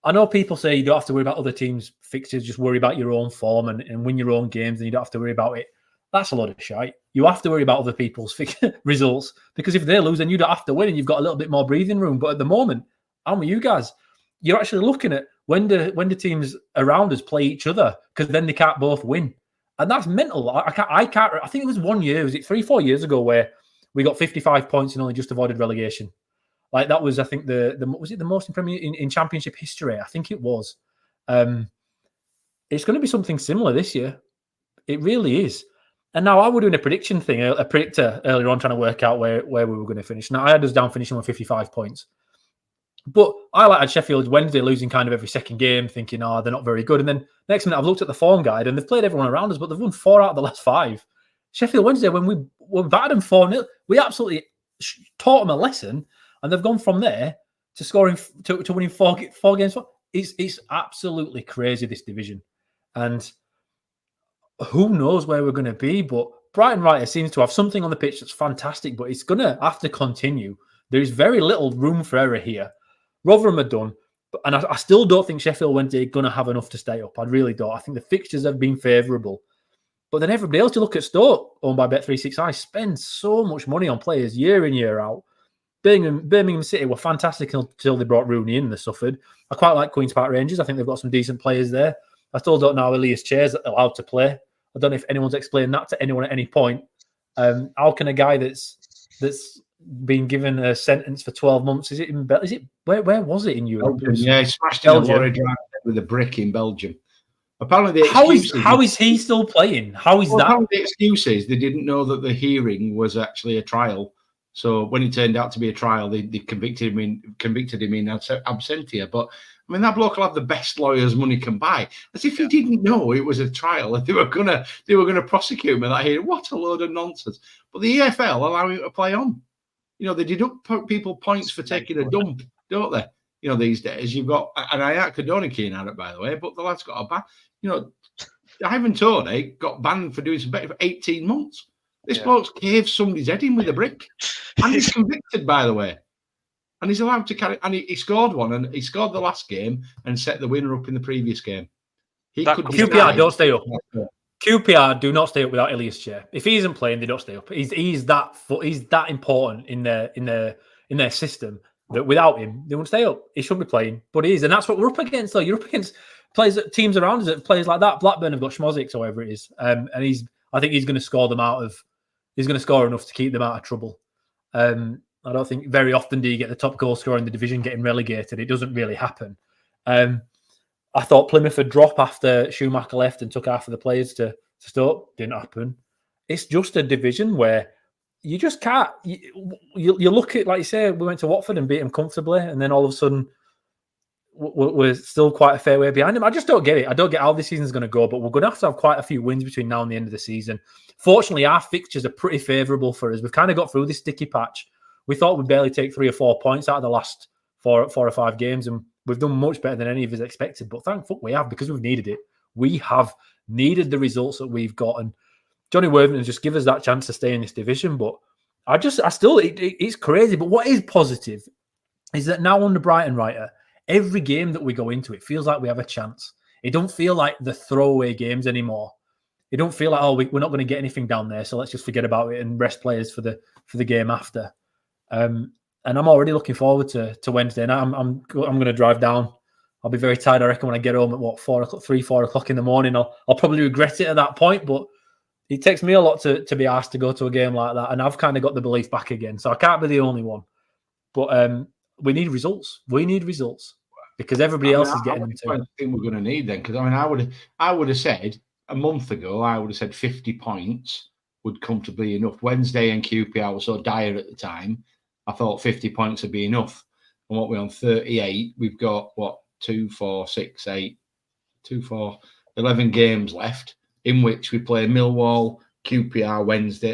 I know people say you don't have to worry about other teams' fixtures, just worry about your own form and win your own games, and you don't have to worry about it. That's a load of shite. You have to worry about other people's results, because if they lose, then you don't have to win and you've got a little bit more breathing room. But at the moment, I'm with you guys. You're actually looking at when the teams around us play each other, because then they can't both win. And that's mental. I think it was 1 year, was it 3-4 years ago, where we got 55 points and only just avoided relegation. Like that was, I think, was it the most in Championship history? I think it was. It's going to be something similar this year. It really is. And now I was doing a predictor earlier on, trying to work out where we were going to finish. Now I had us down finishing with 55 points. But I had Sheffield Wednesday losing kind of every second game, thinking, they're not very good. And then next minute, I've looked at the form guide and they've played everyone around us, but they've won 4 out of the last 5. Sheffield Wednesday, when we battered them 4-0, we absolutely taught them a lesson, and they've gone from there to scoring to winning 4 games. It's absolutely crazy, this division. And who knows where we're going to be, but Brighton Wright seems to have something on the pitch that's fantastic, but it's going to have to continue. There is very little room for error here. Rotherham are done, and I still don't think Sheffield Wednesday are going to have enough to stay up. I really don't. I think the fixtures have been favourable. But then everybody else, you look at Stoke, owned by Bet365, spends so much money on players year in, year out. Birmingham City were fantastic until they brought Rooney in. They suffered. I quite like Queen's Park Rangers. I think they've got some decent players there. I still don't know how Elias Chair's allowed to play. I don't know if anyone's explained that to anyone at any point. How can a guy that's been given a sentence for 12 months? Where was it in Europe? Yeah, he smashed in a lorry driver with a brick in Belgium. Apparently, how is he still playing? How is that? Apparently, the excuse is they didn't know that the hearing was actually a trial. So when it turned out to be a trial, they convicted him in absentia. But I mean, that bloke will have the best lawyers money can buy. As if he didn't know it was a trial and they were gonna prosecute him with that hearing. What a load of nonsense! But the EFL allow him to play on. They deduct people points for taking a dump, don't they? These days you've got, and I condone Keane at it, by the way, but the lad's got a ban. Ivan Toney got banned for doing some better for 18 months. This bloke's caved somebody's head in with a brick, and he's convicted, by the way. And he's allowed to carry, and he scored one, and he scored the last game and set the winner up in the previous game. QPR don't stay up. QPR do not stay up without Elias Chair. If he isn't playing, they don't stay up. He's that important in their system that without him they won't stay up. He shouldn't be playing, but he is, and that's what we're up against. Though you're up against teams around us, players like that. Blackburn have got Schmozic or whatever it is, and I think he's going to score them out of. He's going to score enough to keep them out of trouble. I don't think very often do you get the top goal scorer in the division getting relegated. It doesn't really happen. I thought Plymouth would drop after Schumacher left and took half of the players to Stoke. Didn't happen. It's just a division where you just can't. You look at, like you say, we went to Watford and beat them comfortably, and then all of a sudden we're still quite a fair way behind them. I just don't get it. I don't get how this season's going to go, but we're going to have quite a few wins between now and the end of the season. Fortunately, our fixtures are pretty favourable for us. We've kind of got through this sticky patch. We thought we'd barely take 3 or 4 points out of the last four or 5 games, and we've done much better than any of us expected. But thank fuck we have, because we've needed it. We have needed the results that we've got. And Johnny Worthington just give us that chance to stay in this division. But it's crazy. But what is positive is that now under Brighton writer, every game that we go into, it feels like we have a chance. It don't feel like the throwaway games anymore. It don't feel like, we're not going to get anything down there, so let's just forget about it and rest players for the game after. And I'm already looking forward to Wednesday. Now I'm going to drive down. I'll be very tired, I reckon, when I get home at 4 o'clock in the morning. I'll probably regret it at that point, but it takes me a lot to be asked to go to a game like that, and I've kind of got the belief back again. So I can't be the only one. But we need results. We need results because everybody else is getting them too. I think we're going to need them because I would have said a month ago, I would have said 50 points would comfortably enough. Wednesday and QPR were so dire at the time. I thought 50 points would be enough. And what we're on 38, we've got 11 games left in which we play Millwall, QPR Wednesday.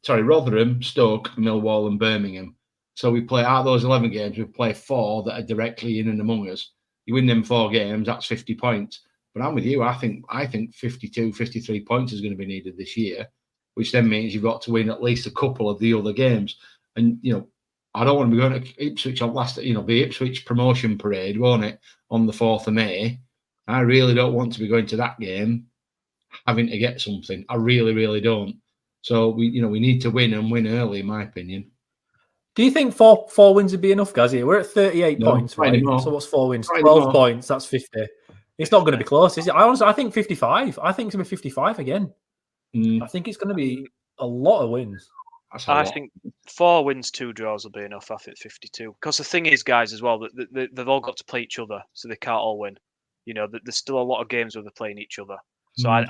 Rotherham, Stoke, Millwall, and Birmingham. So we play out of those 11 games, we play 4 that are directly in and among us. You win them 4 games, that's 50 points. But I'm with you. I think 52, 53 points is going to be needed this year, which then means you've got to win at least a couple of the other games. And, I don't want to be going to Ipswich on the Ipswich promotion parade, won't it, on the 4th of May. I really don't want to be going to that game having to get something. I really, really don't. So we need to win and win early, in my opinion. Do you think four wins would be enough, Gazzy? We're at 38 points, right? So what's 4 wins? 12 points. That's 50. It's not going to be close, is it? I think 55. I think it's going to be 55 again. I think it's going to be a lot of wins. I think 4 wins, 2 draws will be enough. I think 52. Because the thing is, guys, as well, that they've all got to play each other, so they can't all win. There's still a lot of games where they're playing each other. So I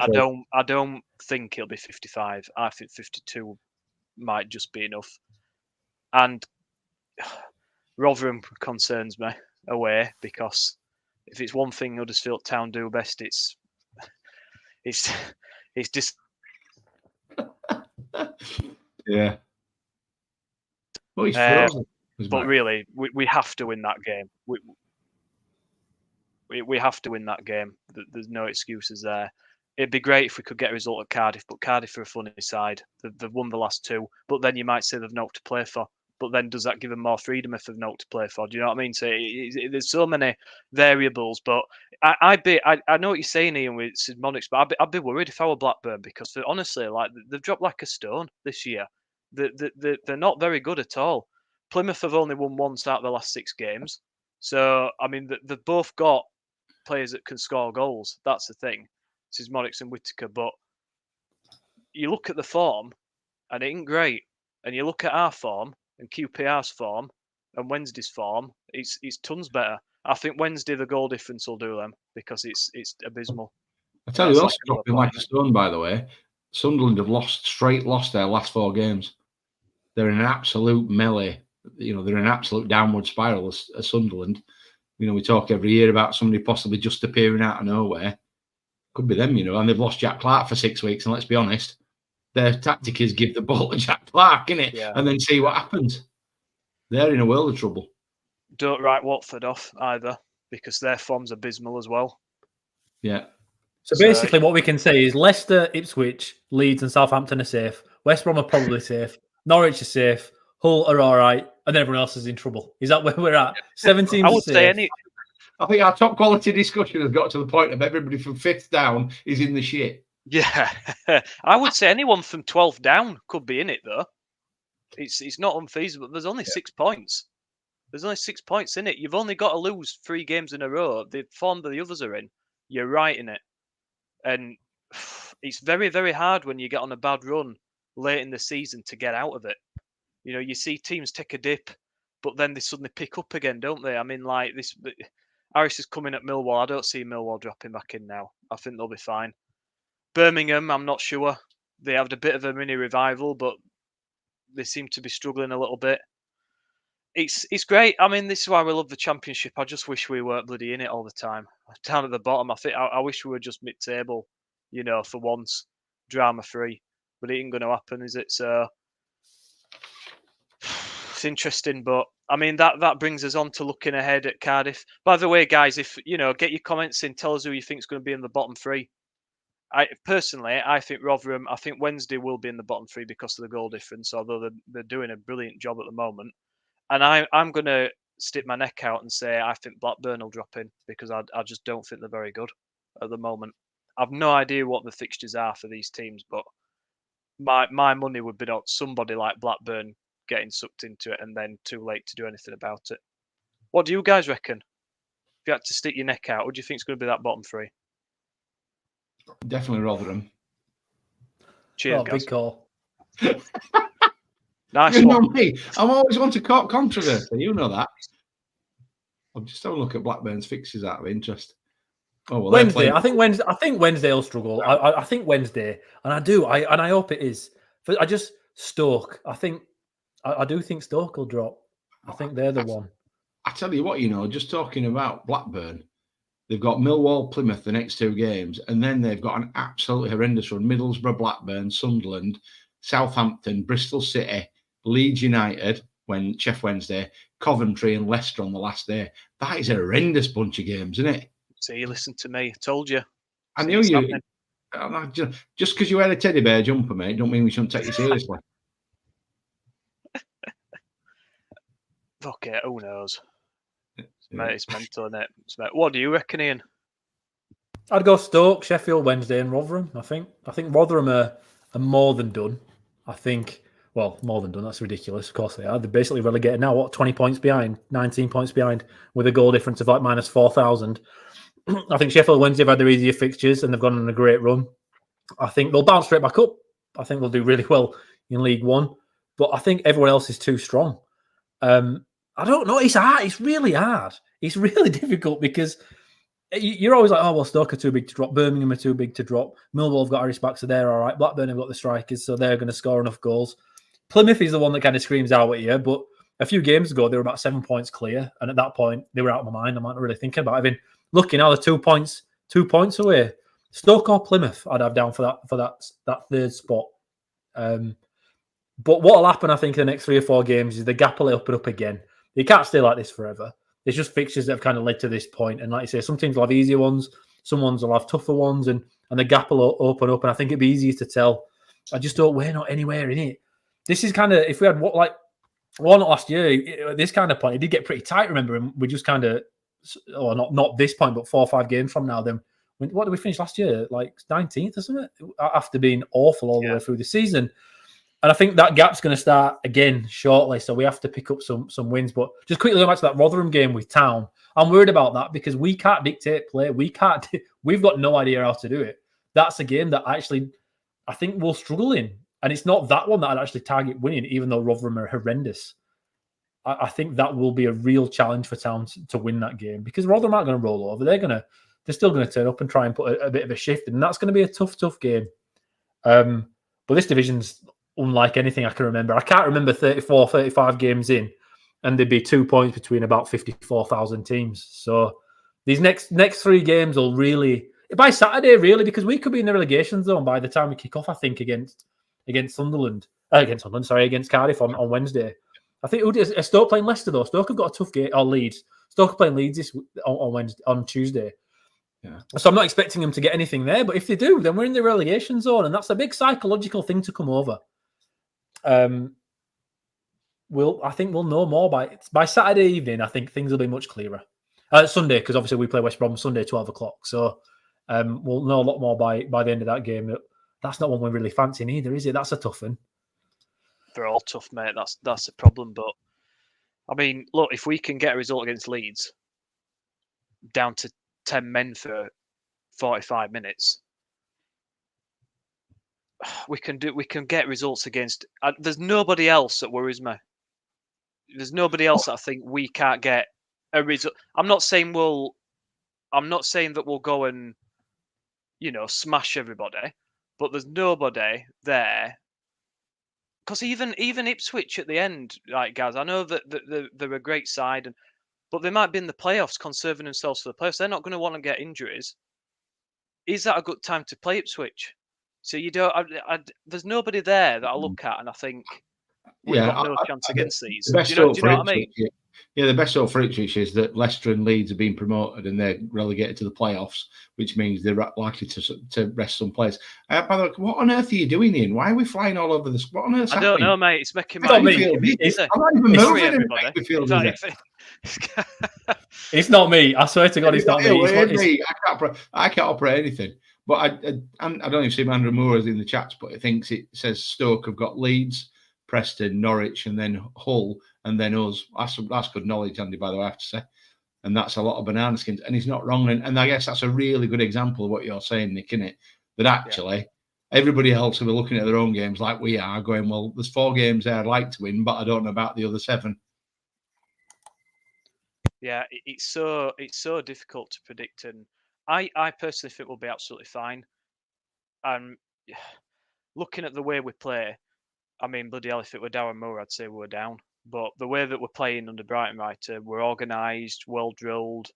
don't think it'll be 55. I think 52 might just be enough. And Rotherham concerns me away because if it's one thing Huddersfield Town do best, it's just yeah. Well, he's frozen. But really, we have to win that game. We have to win that game. There's no excuses there. It'd be great if we could get a result at Cardiff, but Cardiff are a funny side. They've won the last 2, but then you might say they've no to play for. But then does that give them more freedom if they've no to play for? Do you know what I mean? So there's so many variables. But I know what you're saying, Ian, with Sidmonics, but I'd be worried if I were Blackburn because honestly, like they've dropped like a stone this year. They're not very good at all. Plymouth have only won once out of the last 6 games. So I mean, they've both got players that can score goals. That's the thing. Sismonics and Whittaker, but you look at the form and it ain't great. And you look at our form and QPR's form and Wednesday's form, it's tons better. I think Wednesday the goal difference will do them because it's abysmal. I tell you, also dropping like a stone. By the way, Sunderland have lost their last 4 games. They're in an absolute melee. They're in an absolute downward spiral as Sunderland. We talk every year about somebody possibly just appearing out of nowhere. Could be them, and they've lost Jack Clark for 6 weeks. And let's be honest, their tactic is give the ball to Jack Clark, innit? Yeah. And then see what happens. They're in a world of trouble. Don't write Watford off either because their form's abysmal as well. Yeah. So basically what we can say is Leicester, Ipswich, Leeds and Southampton are safe. West Brom are probably safe. Norwich are safe. Hull are all right. And everyone else is in trouble. Is that where we're at? 17 I would say I think our top quality discussion has got to the point of everybody from 5th down is in the shit. Yeah. I would say anyone from 12 down could be in it, though. It's not unfeasible. There's only 6 points. There's only 6 points in it. You've only got to lose 3 games in a row. The form that the others are in, you're right in it. And it's very, very hard when you get on a bad run late in the season to get out of it. You see teams take a dip, but then they suddenly pick up again, don't they? I mean, like this... Harris is coming at Millwall. I don't see Millwall dropping back in now. I think they'll be fine. Birmingham, I'm not sure. They had a bit of a mini revival, but they seem to be struggling a little bit. It's great. I mean, this is why we love the Championship. I just wish we weren't bloody in it all the time. Down at the bottom, I wish we were just mid-table, for once, drama-free. But it ain't going to happen, is it? So it's interesting, but I mean, that brings us on to looking ahead at Cardiff. By the way, guys, if get your comments in, tell us who you think is going to be in the bottom 3. I think Rotherham. I think Wednesday will be in the bottom three because of the goal difference. Although they're doing a brilliant job at the moment, and I'm going to stick my neck out and say I think Blackburn will drop in because I just don't think they're very good at the moment. I've no idea what the fixtures are for these teams, but my money would be on somebody like Blackburn getting sucked into it and then too late to do anything about it. What do you guys reckon? If you had to stick your neck out, what do you think is going to be that bottom three? Definitely Rotherham. Cheers, guys. Big call. Nice You one. know me. I'm always one to court controversy. You know that. I'll just have a look at Blackburn's fixtures out of interest. Oh well, Wednesday. I think Wednesday will struggle. I think Wednesday, and I hope it is. I just Stoke. I do think Stoke will drop. I think they're the one. I tell you what, just talking about Blackburn, they've got Millwall, Plymouth the next 2 games, and then they've got an absolutely horrendous run: Middlesbrough, Blackburn, Sunderland, Southampton, Bristol City, Leeds United when Chef Wednesday, Coventry and Leicester on the last day. That is a horrendous bunch of games, isn't it? See, listen to me. I told you. I knew you. Just because you wear a teddy bear jumper, mate, don't mean we shouldn't take you seriously. Fuck it, who knows? Mate, it's mental, isn't it? What do you reckon, Ian? I'd go Stoke, Sheffield Wednesday, and Rotherham. I think Rotherham are more than done. More than done. That's ridiculous. Of course they are. They're basically relegated now. What, 20 points behind, 19 points behind, with a goal difference of like minus 4,000. I think Sheffield Wednesday have had their easier fixtures and they've gone on a great run. I think they'll bounce straight back up. I think they'll do really well in League One, but I think everyone else is too strong. I don't know. It's hard. It's really hard. It's really difficult because you're always like, oh, well, Stoke are too big to drop. Birmingham are too big to drop. Millwall have got Irish backs, so they're all right. Blackburn have got the strikers, so they're going to score enough goals. Plymouth is the one that kind of screams out at you, but a few games ago, they were about 7 points clear, and at that point, they were out of my mind. I'm not really thinking about it. I mean, looking now, they're 2 points away. Stoke or Plymouth, I'd have down for that third spot. But what will happen, I think, in the next 3 or 4 games is the gap will open up again. You can't stay like this forever. There's just fixtures that have kind of led to this point. And like you say, some teams will have easier ones, some ones will have tougher ones, and the gap will open up. And I think it'd be easier to tell. I just don't, we're not anywhere in it. This is kind of, if we had not last year, at this kind of point, it did get pretty tight, remember? And we just kind of, not this point, but 4 or 5 games from now, then what did we finish last year? Like 19th or something? After being awful all the way through the season. And I think that gap's going to start again shortly, so we have to pick up some wins. But just quickly going back to that Rotherham game with Town, I'm worried about that because we can't dictate play. We've got no idea how to do it. That's a game that actually I think we'll struggle in. And it's not that one that I'd actually target winning, even though Rotherham are horrendous. I think that will be a real challenge for Town to win that game because Rotherham aren't going to roll over. They're still going to turn up and try and put a bit of a shift in. And that's going to be a tough game. But this division's unlike anything I can remember. I can't remember 34, 35 games in, and there'd be 2 points between about 54,000 teams. So these next 3 games will really, by Saturday, really, because we could be in the relegation zone by the time we kick off, I think, against Cardiff on Wednesday. I think Stoke playing Leicester, though. Stoke have got a tough game, or Leeds. Stoke are playing Leeds on Tuesday. Yeah. So I'm not expecting them to get anything there, but if they do, then we're in the relegation zone, and that's a big psychological thing to come over. I think we'll know more by Saturday evening. I think things will be much clearer. Sunday, because obviously we play West Brom Sunday 12 o'clock. So we'll know a lot more by the end of that game. That's not one we're really fancying either, is it? That's a tough one. They're all tough, mate. That's a problem. But I mean, look, if we can get a result against Leeds down to 10 men for 45 minutes. We can get results against. There's nobody else that worries me. There's nobody else that I think we can't get a result. I'm not saying that we'll go and smash everybody, but there's nobody there. Because even Ipswich at the end, right, guys, I know that they're a great side, but they might be in the playoffs, conserving themselves for the playoffs. They're not going to want to get injuries. Is that a good time to play Ipswich? So you don't. There's nobody there that I look at and I think we've got no chance against these. The best Do you know hope for what I mean? Ipswich, the best hope for Ipswich is that Leicester and Leeds have been promoted and they're relegated to the playoffs, which means they're likely to rest some players. By the way, what on earth are you doing, Ian? Why are we flying all over this? What on earth's happening? I don't know, mate. It's making It's not my me. I'm not even moving. everybody. It's not me. I swear to God, it's not me. I can't operate anything. But I don't even see Andrew Moore in the chats, but it thinks it says Stoke have got Leeds, Preston, Norwich, and then Hull, and then us. That's good knowledge, Andy, by the way, I have to say. And that's a lot of banana skins. And he's not wrong. And I guess that's a really good example of what you're saying, Nick, isn't it? That actually everybody else who are looking at their own games like we are, going, well, there's 4 games there I'd like to win, but I don't know about the other 7. Yeah, it's so difficult to predict, and I personally think we'll be absolutely fine. And looking at the way we play, I mean, bloody hell, if it were Darren Moore, I'd say we were down. But the way that we're playing under Brighton Writer, we're organised, well drilled.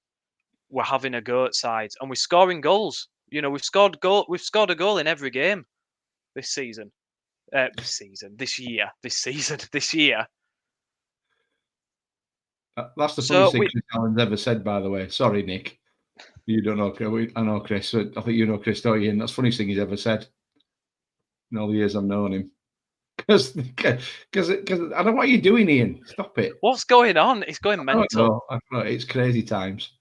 We're having a go at sides, and we're scoring goals. You know, we've scored a goal in every game this season. This year. That's the funniest thing Chris Allen's ever said, by the way. Sorry, Nick. You don't know. I know Chris. I think you know Chris, don't you? And that's the funniest thing he's ever said in all the years I've known him. Because I don't know what you're doing, Ian. Stop it. What's going on? It's going mental. I don't know. It's crazy times.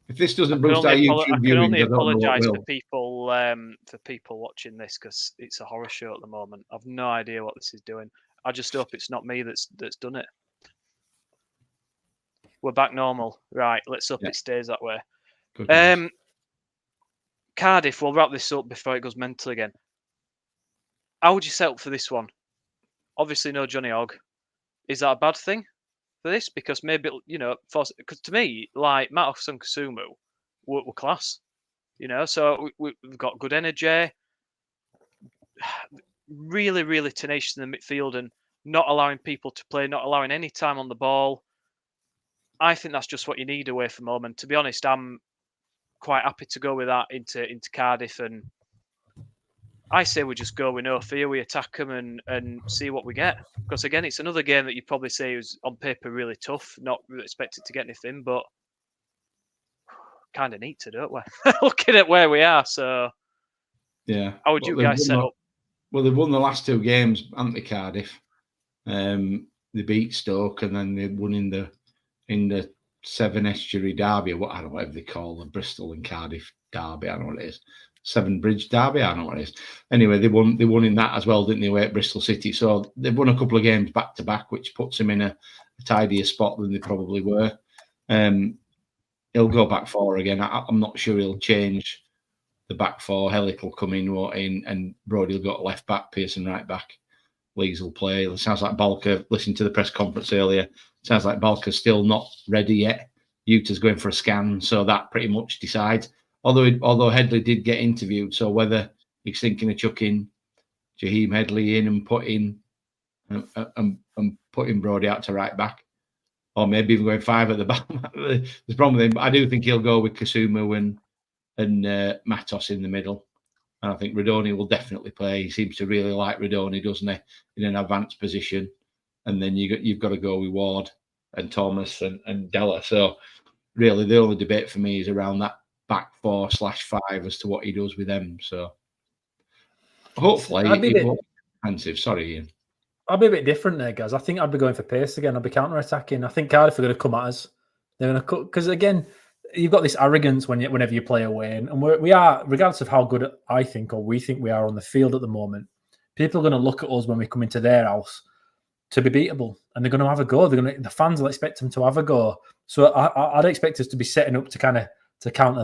If this doesn't boost our YouTube viewing, I can only apologise for people watching this because it's a horror show at the moment. I've no idea what this is doing. I just hope it's not me that's done it. We're back normal. Right, let's hope it stays that way. Cardiff, we'll wrap this up before it goes mental again. How would you set up for this one? Obviously, no Johnny Ogg. Is that a bad thing for this? Because maybe, because to me, like Matos and Kasumu were class. So we've got good energy, really, really tenacious in the midfield and not allowing people to play, not allowing any time on the ball. I think that's just what you need away from home. And to be honest, I'm quite happy to go with that into Cardiff. And I say we just go with no fear. We attack them and see what we get. Because again, it's another game that you'd probably say was on paper really tough, not expected to get anything, but kind of neat to, don't we? Looking at where we are. So, yeah. How would you guys set up? Well, they've won the last 2 games, haven't they, Cardiff? They beat Stoke and then they won in the 7 Estuary derby, or I don't know whatever they call the Bristol and Cardiff derby. I don't know what it is. 7 Bridge derby. I don't know what it is. Anyway, they won in that as well, didn't they? Away at Bristol City. So they've won a couple of games back to back, which puts them in a tidier spot than they probably were. He'll go back 4 again. I'm not sure he'll change the back 4. Hellick will come in, and Brody will go left back, Pearson right back. Leeds will play. It sounds like Balker, listening to the press conference earlier, sounds like Balker's still not ready yet. Utah's going for a scan, so that pretty much decides. Although Headley did get interviewed, so whether he's thinking of chucking Jaheim Headley in and putting Brody out to right back, or maybe even going 5 at the back. There's a problem with him, but I do think he'll go with Kasumu and Matos in the middle. And I think Radoni will definitely play. He seems to really like Radoni, doesn't he, in an advanced position. And then you've got to go with Ward and Thomas and Della. So really, the only debate for me is around that back 4/5 as to what he does with them. So hopefully he won't be defensive. Sorry, Ian. I'll be a bit different there, guys. I think I'd be going for pace again. I'd be counter-attacking. I think Cardiff are going to come at us. They're going to cut because again, you've got this arrogance whenever you play away, and we are, regardless of how good I think or we think we are on the field at the moment. People are going to look at us when we come into their house to be beatable, and they're going to have a go. The fans will expect them to have a go. So I'd expect us to be setting up to counter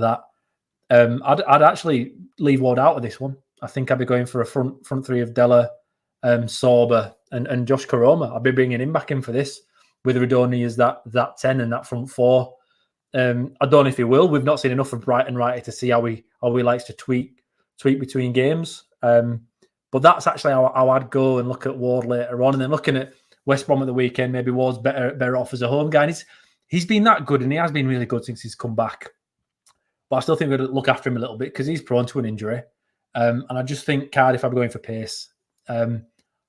that. I'd actually leave Ward out of this one. I think I'd be going for a front 3 of Della, Sorba, and Josh Karoma. I'd be bringing him back in for this with Radoni as that 10 and that front 4. I don't know if he will. We've not seen enough of Brighton Wrighty to see how he likes to tweak between games. But that's actually how I'd go and look at Ward later on. And then looking at West Brom at the weekend, maybe Ward's better off as a home guy. And he's been that good, and he has been really good since he's come back. But I still think we're going to look after him a little bit because he's prone to an injury. And I just think Cardiff are going for pace.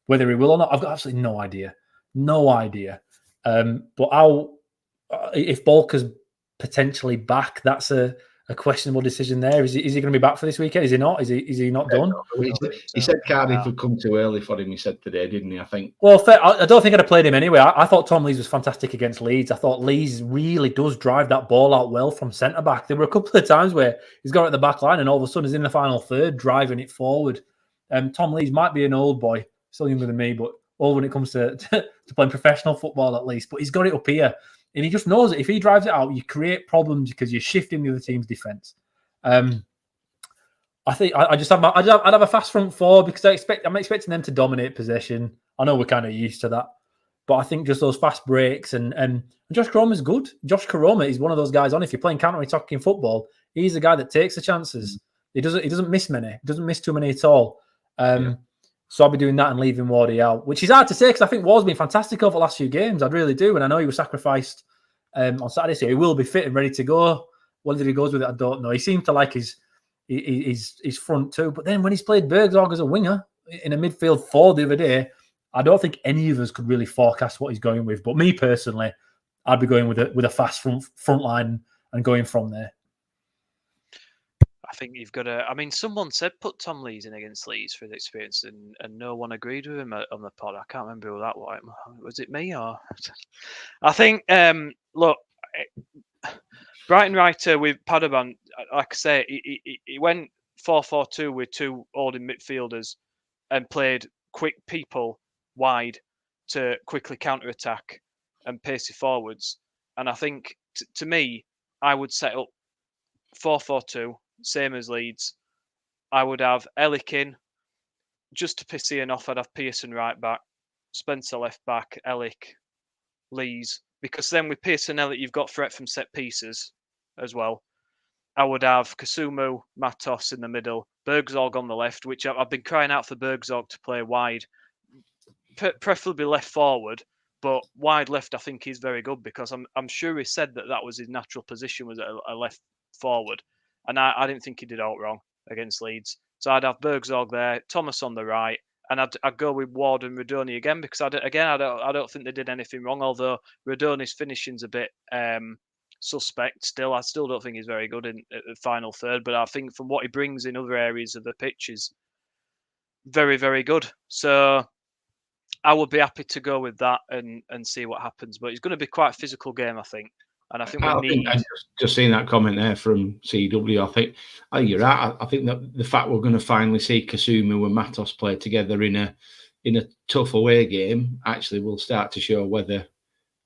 Whether he will or not, I've got absolutely no idea. No idea. But if Bolker's potentially back, that's a questionable decision there. Is he going to be back for this weekend? Is he not? Is he not done? He said Cardiff would come too early for him, he said today, didn't he? I think. Well, I don't think I'd have played him anyway. I thought Tom Lees was fantastic against Leeds. I thought Lees really does drive that ball out well from centre-back. There were a couple of times where he's got it at the back line and all of a sudden he's in the final third driving it forward. Tom Lees might be an old boy, still younger than me, but old when it comes to playing professional football at least. But he's got it up here. And he just knows that if he drives it out, you create problems because you're shifting the other team's defence. I think I'd have a fast front four because I'm expecting them to dominate possession. I know we're kind of used to that, but I think just those fast breaks and Josh Karoma's good. Josh Karoma is one of those guys if you're playing counter-attacking football, he's the guy that takes the chances. He doesn't miss many. He doesn't miss too many at all. So I'll be doing that and leaving Wardy out, which is hard to say because I think Ward's been fantastic over the last few games. I really do. And I know he was sacrificed on Saturday, so he will be fit and ready to go. Whether he goes with it, I don't know. He seemed to like his front two. But then when he's played Bergzorg as a winger in a midfield four the other day, I don't think any of us could really forecast what he's going with. But me personally, I'd be going with a fast front line and going from there. I think you've got to. I mean, someone said put Tom Lees in against Leeds for his experience, and no one agreed with him on the pod. I can't remember who that was. Was it me or? I think. Look, Brighton writer with Paderborn, like I say, he went 4-4-2 with two holding midfielders and played quick people wide to quickly counter attack and pace it forwards. And I think to me, I would set up 4-4-2. Same as Leeds. I would have Ellick in just to piss Ian off. I'd have Pearson right back, Spencer left back, Ellick, Lees. Because then with Pearson and Ellick, you've got threat from set pieces as well. I would have Kasumu, Matos in the middle, Bergzorg on the left, which I've been crying out for Bergzorg to play wide, preferably left forward. But wide left, I think he's very good because I'm sure he said that was his natural position was a left forward. And I didn't think he did out wrong against Leeds. So I'd have Bergzorg there, Thomas on the right, and I'd go with Ward and Radoni again because I don't think they did anything wrong. Although Radoni's finishing's a bit suspect still. I still don't think he's very good in the final third. But I think from what he brings in other areas of the pitch is very, very good. So I would be happy to go with that and see what happens. But it's going to be quite a physical game, I think. And I think I just seen that comment there from CW. I think you're right. I think that the fact we're going to finally see Kasumu and Matos play together in a tough away game actually will start to show whether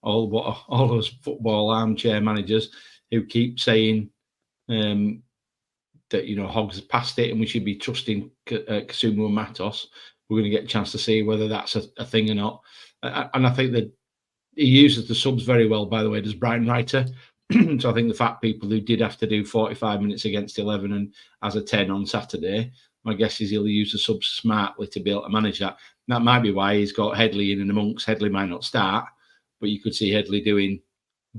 all those football armchair managers who keep saying that Hoggs has passed it and we should be trusting Kasumu and Matos, we're going to get a chance to see whether that's a thing or not. And I think that he uses the subs very well, by the way, does Brighton Writer. So I think the fact people who did have to do 45 minutes against 11 and as a 10 on Saturday, my guess is he'll use the subs smartly to be able to manage that. And that might be why he's got Headley in and amongst. Headley might not start, but you could see Headley doing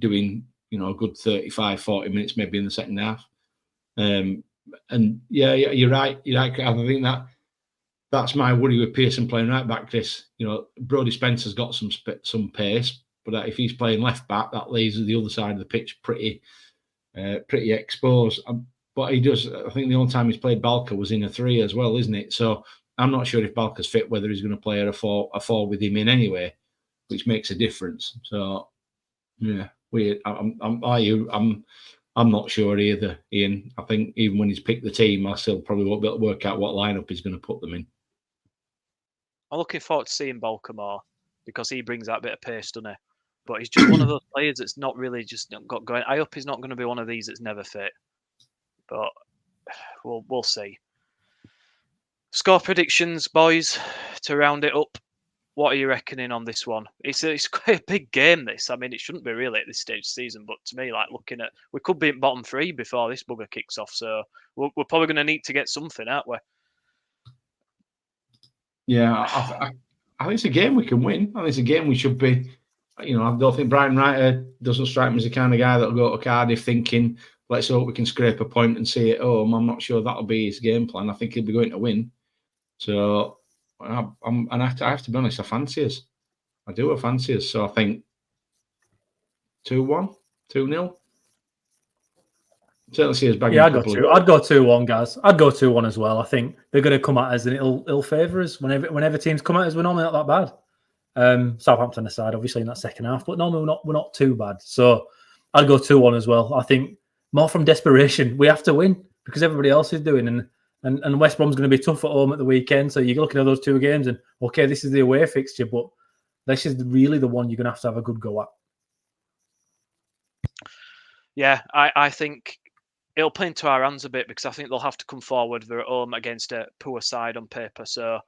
a good 35, 40 minutes maybe in the second half. And yeah, you're right. I think that's my worry with Pearson playing right back, Chris. Brodie Spencer's got some pace, but if he's playing left back, that leaves the other side of the pitch pretty exposed. But he does. I think the only time he's played Balka was in a 3 as well, isn't it? So I'm not sure if Balka's fit, whether he's going to play a 4 with him in anyway, which makes a difference. So yeah, weird. I'm like you. I'm not sure either, Ian. I think even when he's picked the team, I still probably won't be able to work out what lineup he's going to put them in. I'm looking forward to seeing Balka more because he brings that bit of pace, doesn't he? But he's just one of those players that's not really just got going. I hope he's not going to be one of these that's never fit. But we'll see. Score predictions, boys, to round it up. What are you reckoning on this one? It's quite a big game, this. I mean, it shouldn't be really at this stage of the season, but to me, looking at... We could be in bottom 3 before this bugger kicks off, so we're probably going to need to get something, aren't we? Yeah, I think it's a game we can win. I think it's a game we should be... I don't think Brian Writer doesn't strike me as the kind of guy that'll go to Cardiff thinking, let's hope we can scrape a point and see it home. I'm not sure that'll be his game plan. I think he'll be going to win. So And I have to be honest, I fancy us. I do. I fancy us. So I think 2-1, 2-0. Certainly see us bagging. Yeah, I'd go 2-1, guys. I'd go 2-1 as well. I think they're going to come at us and it'll favour us. Whenever teams come at us, we're normally not that bad. Southampton aside, obviously in that second half, but normally we're not too bad. So I'd go 2-1 as well. I think more from desperation. We have to win because everybody else is doing, and West Brom's going to be tough at home at the weekend. So you're looking at those 2 games, and okay, this is the away fixture, but this is really the one you're going to have a good go at. Yeah, I think it'll play into our hands a bit because I think they'll have to come forward. They're at home against a poor side on paper, so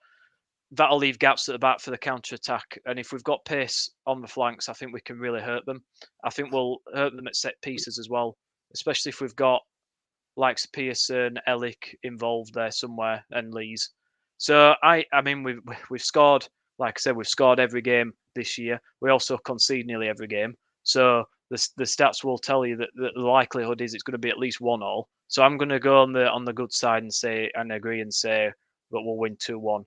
that'll leave gaps at the back for the counter-attack. And if we've got pace on the flanks, I think we can really hurt them. I think we'll hurt them at set pieces as well, especially if we've got likes Pearson, Ellick involved there somewhere, and Lees. So I mean we've scored, like I said, we've scored every game this year. We also concede nearly every game. So the stats will tell you that the likelihood is it's going to be at least 1-1. So I'm going to go on the good side and agree and say that we'll win 2-1.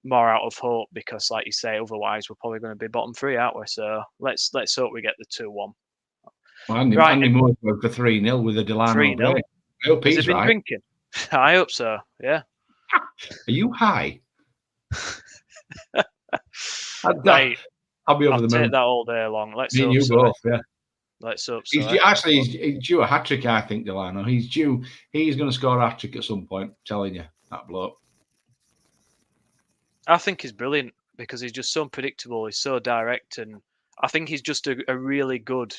More out of hope because, like you say, otherwise we're probably going to be bottom 3, aren't we? So let's hope we get the 2-1. Well, Andy Moore's going for 3-0 with a Delano. 3-0. I hope he's Has he been right. drinking? I hope so. Yeah. Are you high? Mate, I'll be over I'll the take moon. that all day long. Let's Me hope and you so. both, yeah. Let's hope so. He's due a hat trick, I think, Delano. He's due. He's going to score a hat trick at some point. I'm telling you, that bloke. I think he's brilliant because he's just so unpredictable. He's so direct, and I think he's just a really good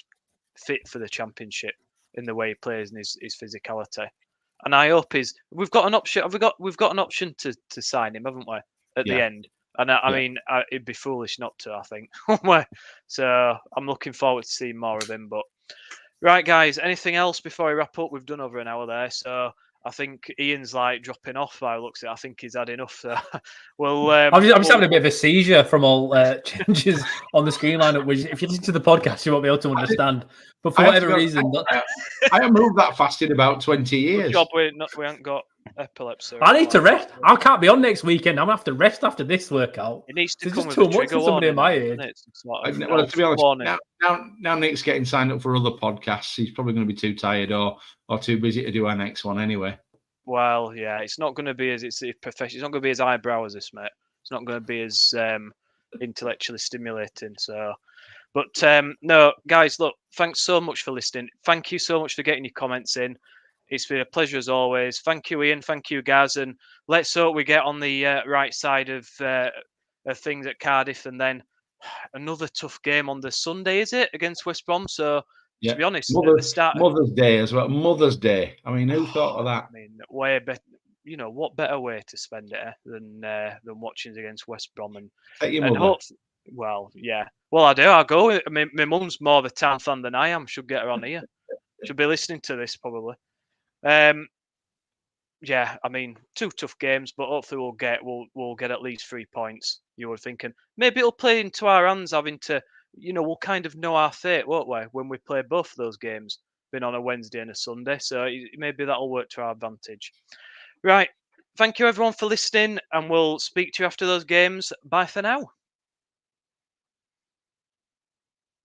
fit for the Championship in the way he plays and his physicality. And I hope we've got an option. We've got an option to sign him, haven't we? At the end. And I mean, it'd be foolish not to, I think. So I'm looking forward to seeing more of him. But right, guys, anything else before we wrap up? We've done over an hour there, so I think Ian's like dropping off by the looks of it. I think he's had enough. So I'm just having a bit of a seizure from all changes on the screen lineup, which if you listen to the podcast, you won't be able to understand. But for whatever reason, I haven't moved that fast in about 20 years. Good job we haven't got epilepsy. I need to rest. I can't be on next weekend. I'm going to have to rest after this workout. It needs to it's come just with too much for somebody at my age. Well, to be honest, now Nick's getting signed up for other podcasts. He's probably going to be too tired or too busy to do our next one anyway. Well, yeah, it's not going to be as professional. It's not going to be as eyebrow as this, mate. It's not going to be as intellectually stimulating. So, but no, guys, look, thanks so much for listening. Thank you so much for getting your comments in. It's been a pleasure as always. Thank you, Ian. Thank you, Gaz. And let's hope we get on the right side of things at Cardiff, and then another tough game on the Sunday, is it, against West Brom? So. Yeah. To be honest, at the start Mother's Day as well. Mother's Day. I mean, who thought of that? I mean, way better. You know, what better way to spend it than watching against West Brom and hope. Well, yeah. Well, I do. I'll go. My mum's more of a town fan than I am. Should get her on here. She'll be listening to this probably. Yeah. I mean, 2 tough games, but hopefully we'll get at least 3 points. You were thinking maybe it'll play into our hands having to. You know, we'll kind of know our fate, won't we, when we play both those games, being on a Wednesday and a Sunday. So maybe that'll work to our advantage. Right. Thank you, everyone, for listening, and we'll speak to you after those games. Bye for now.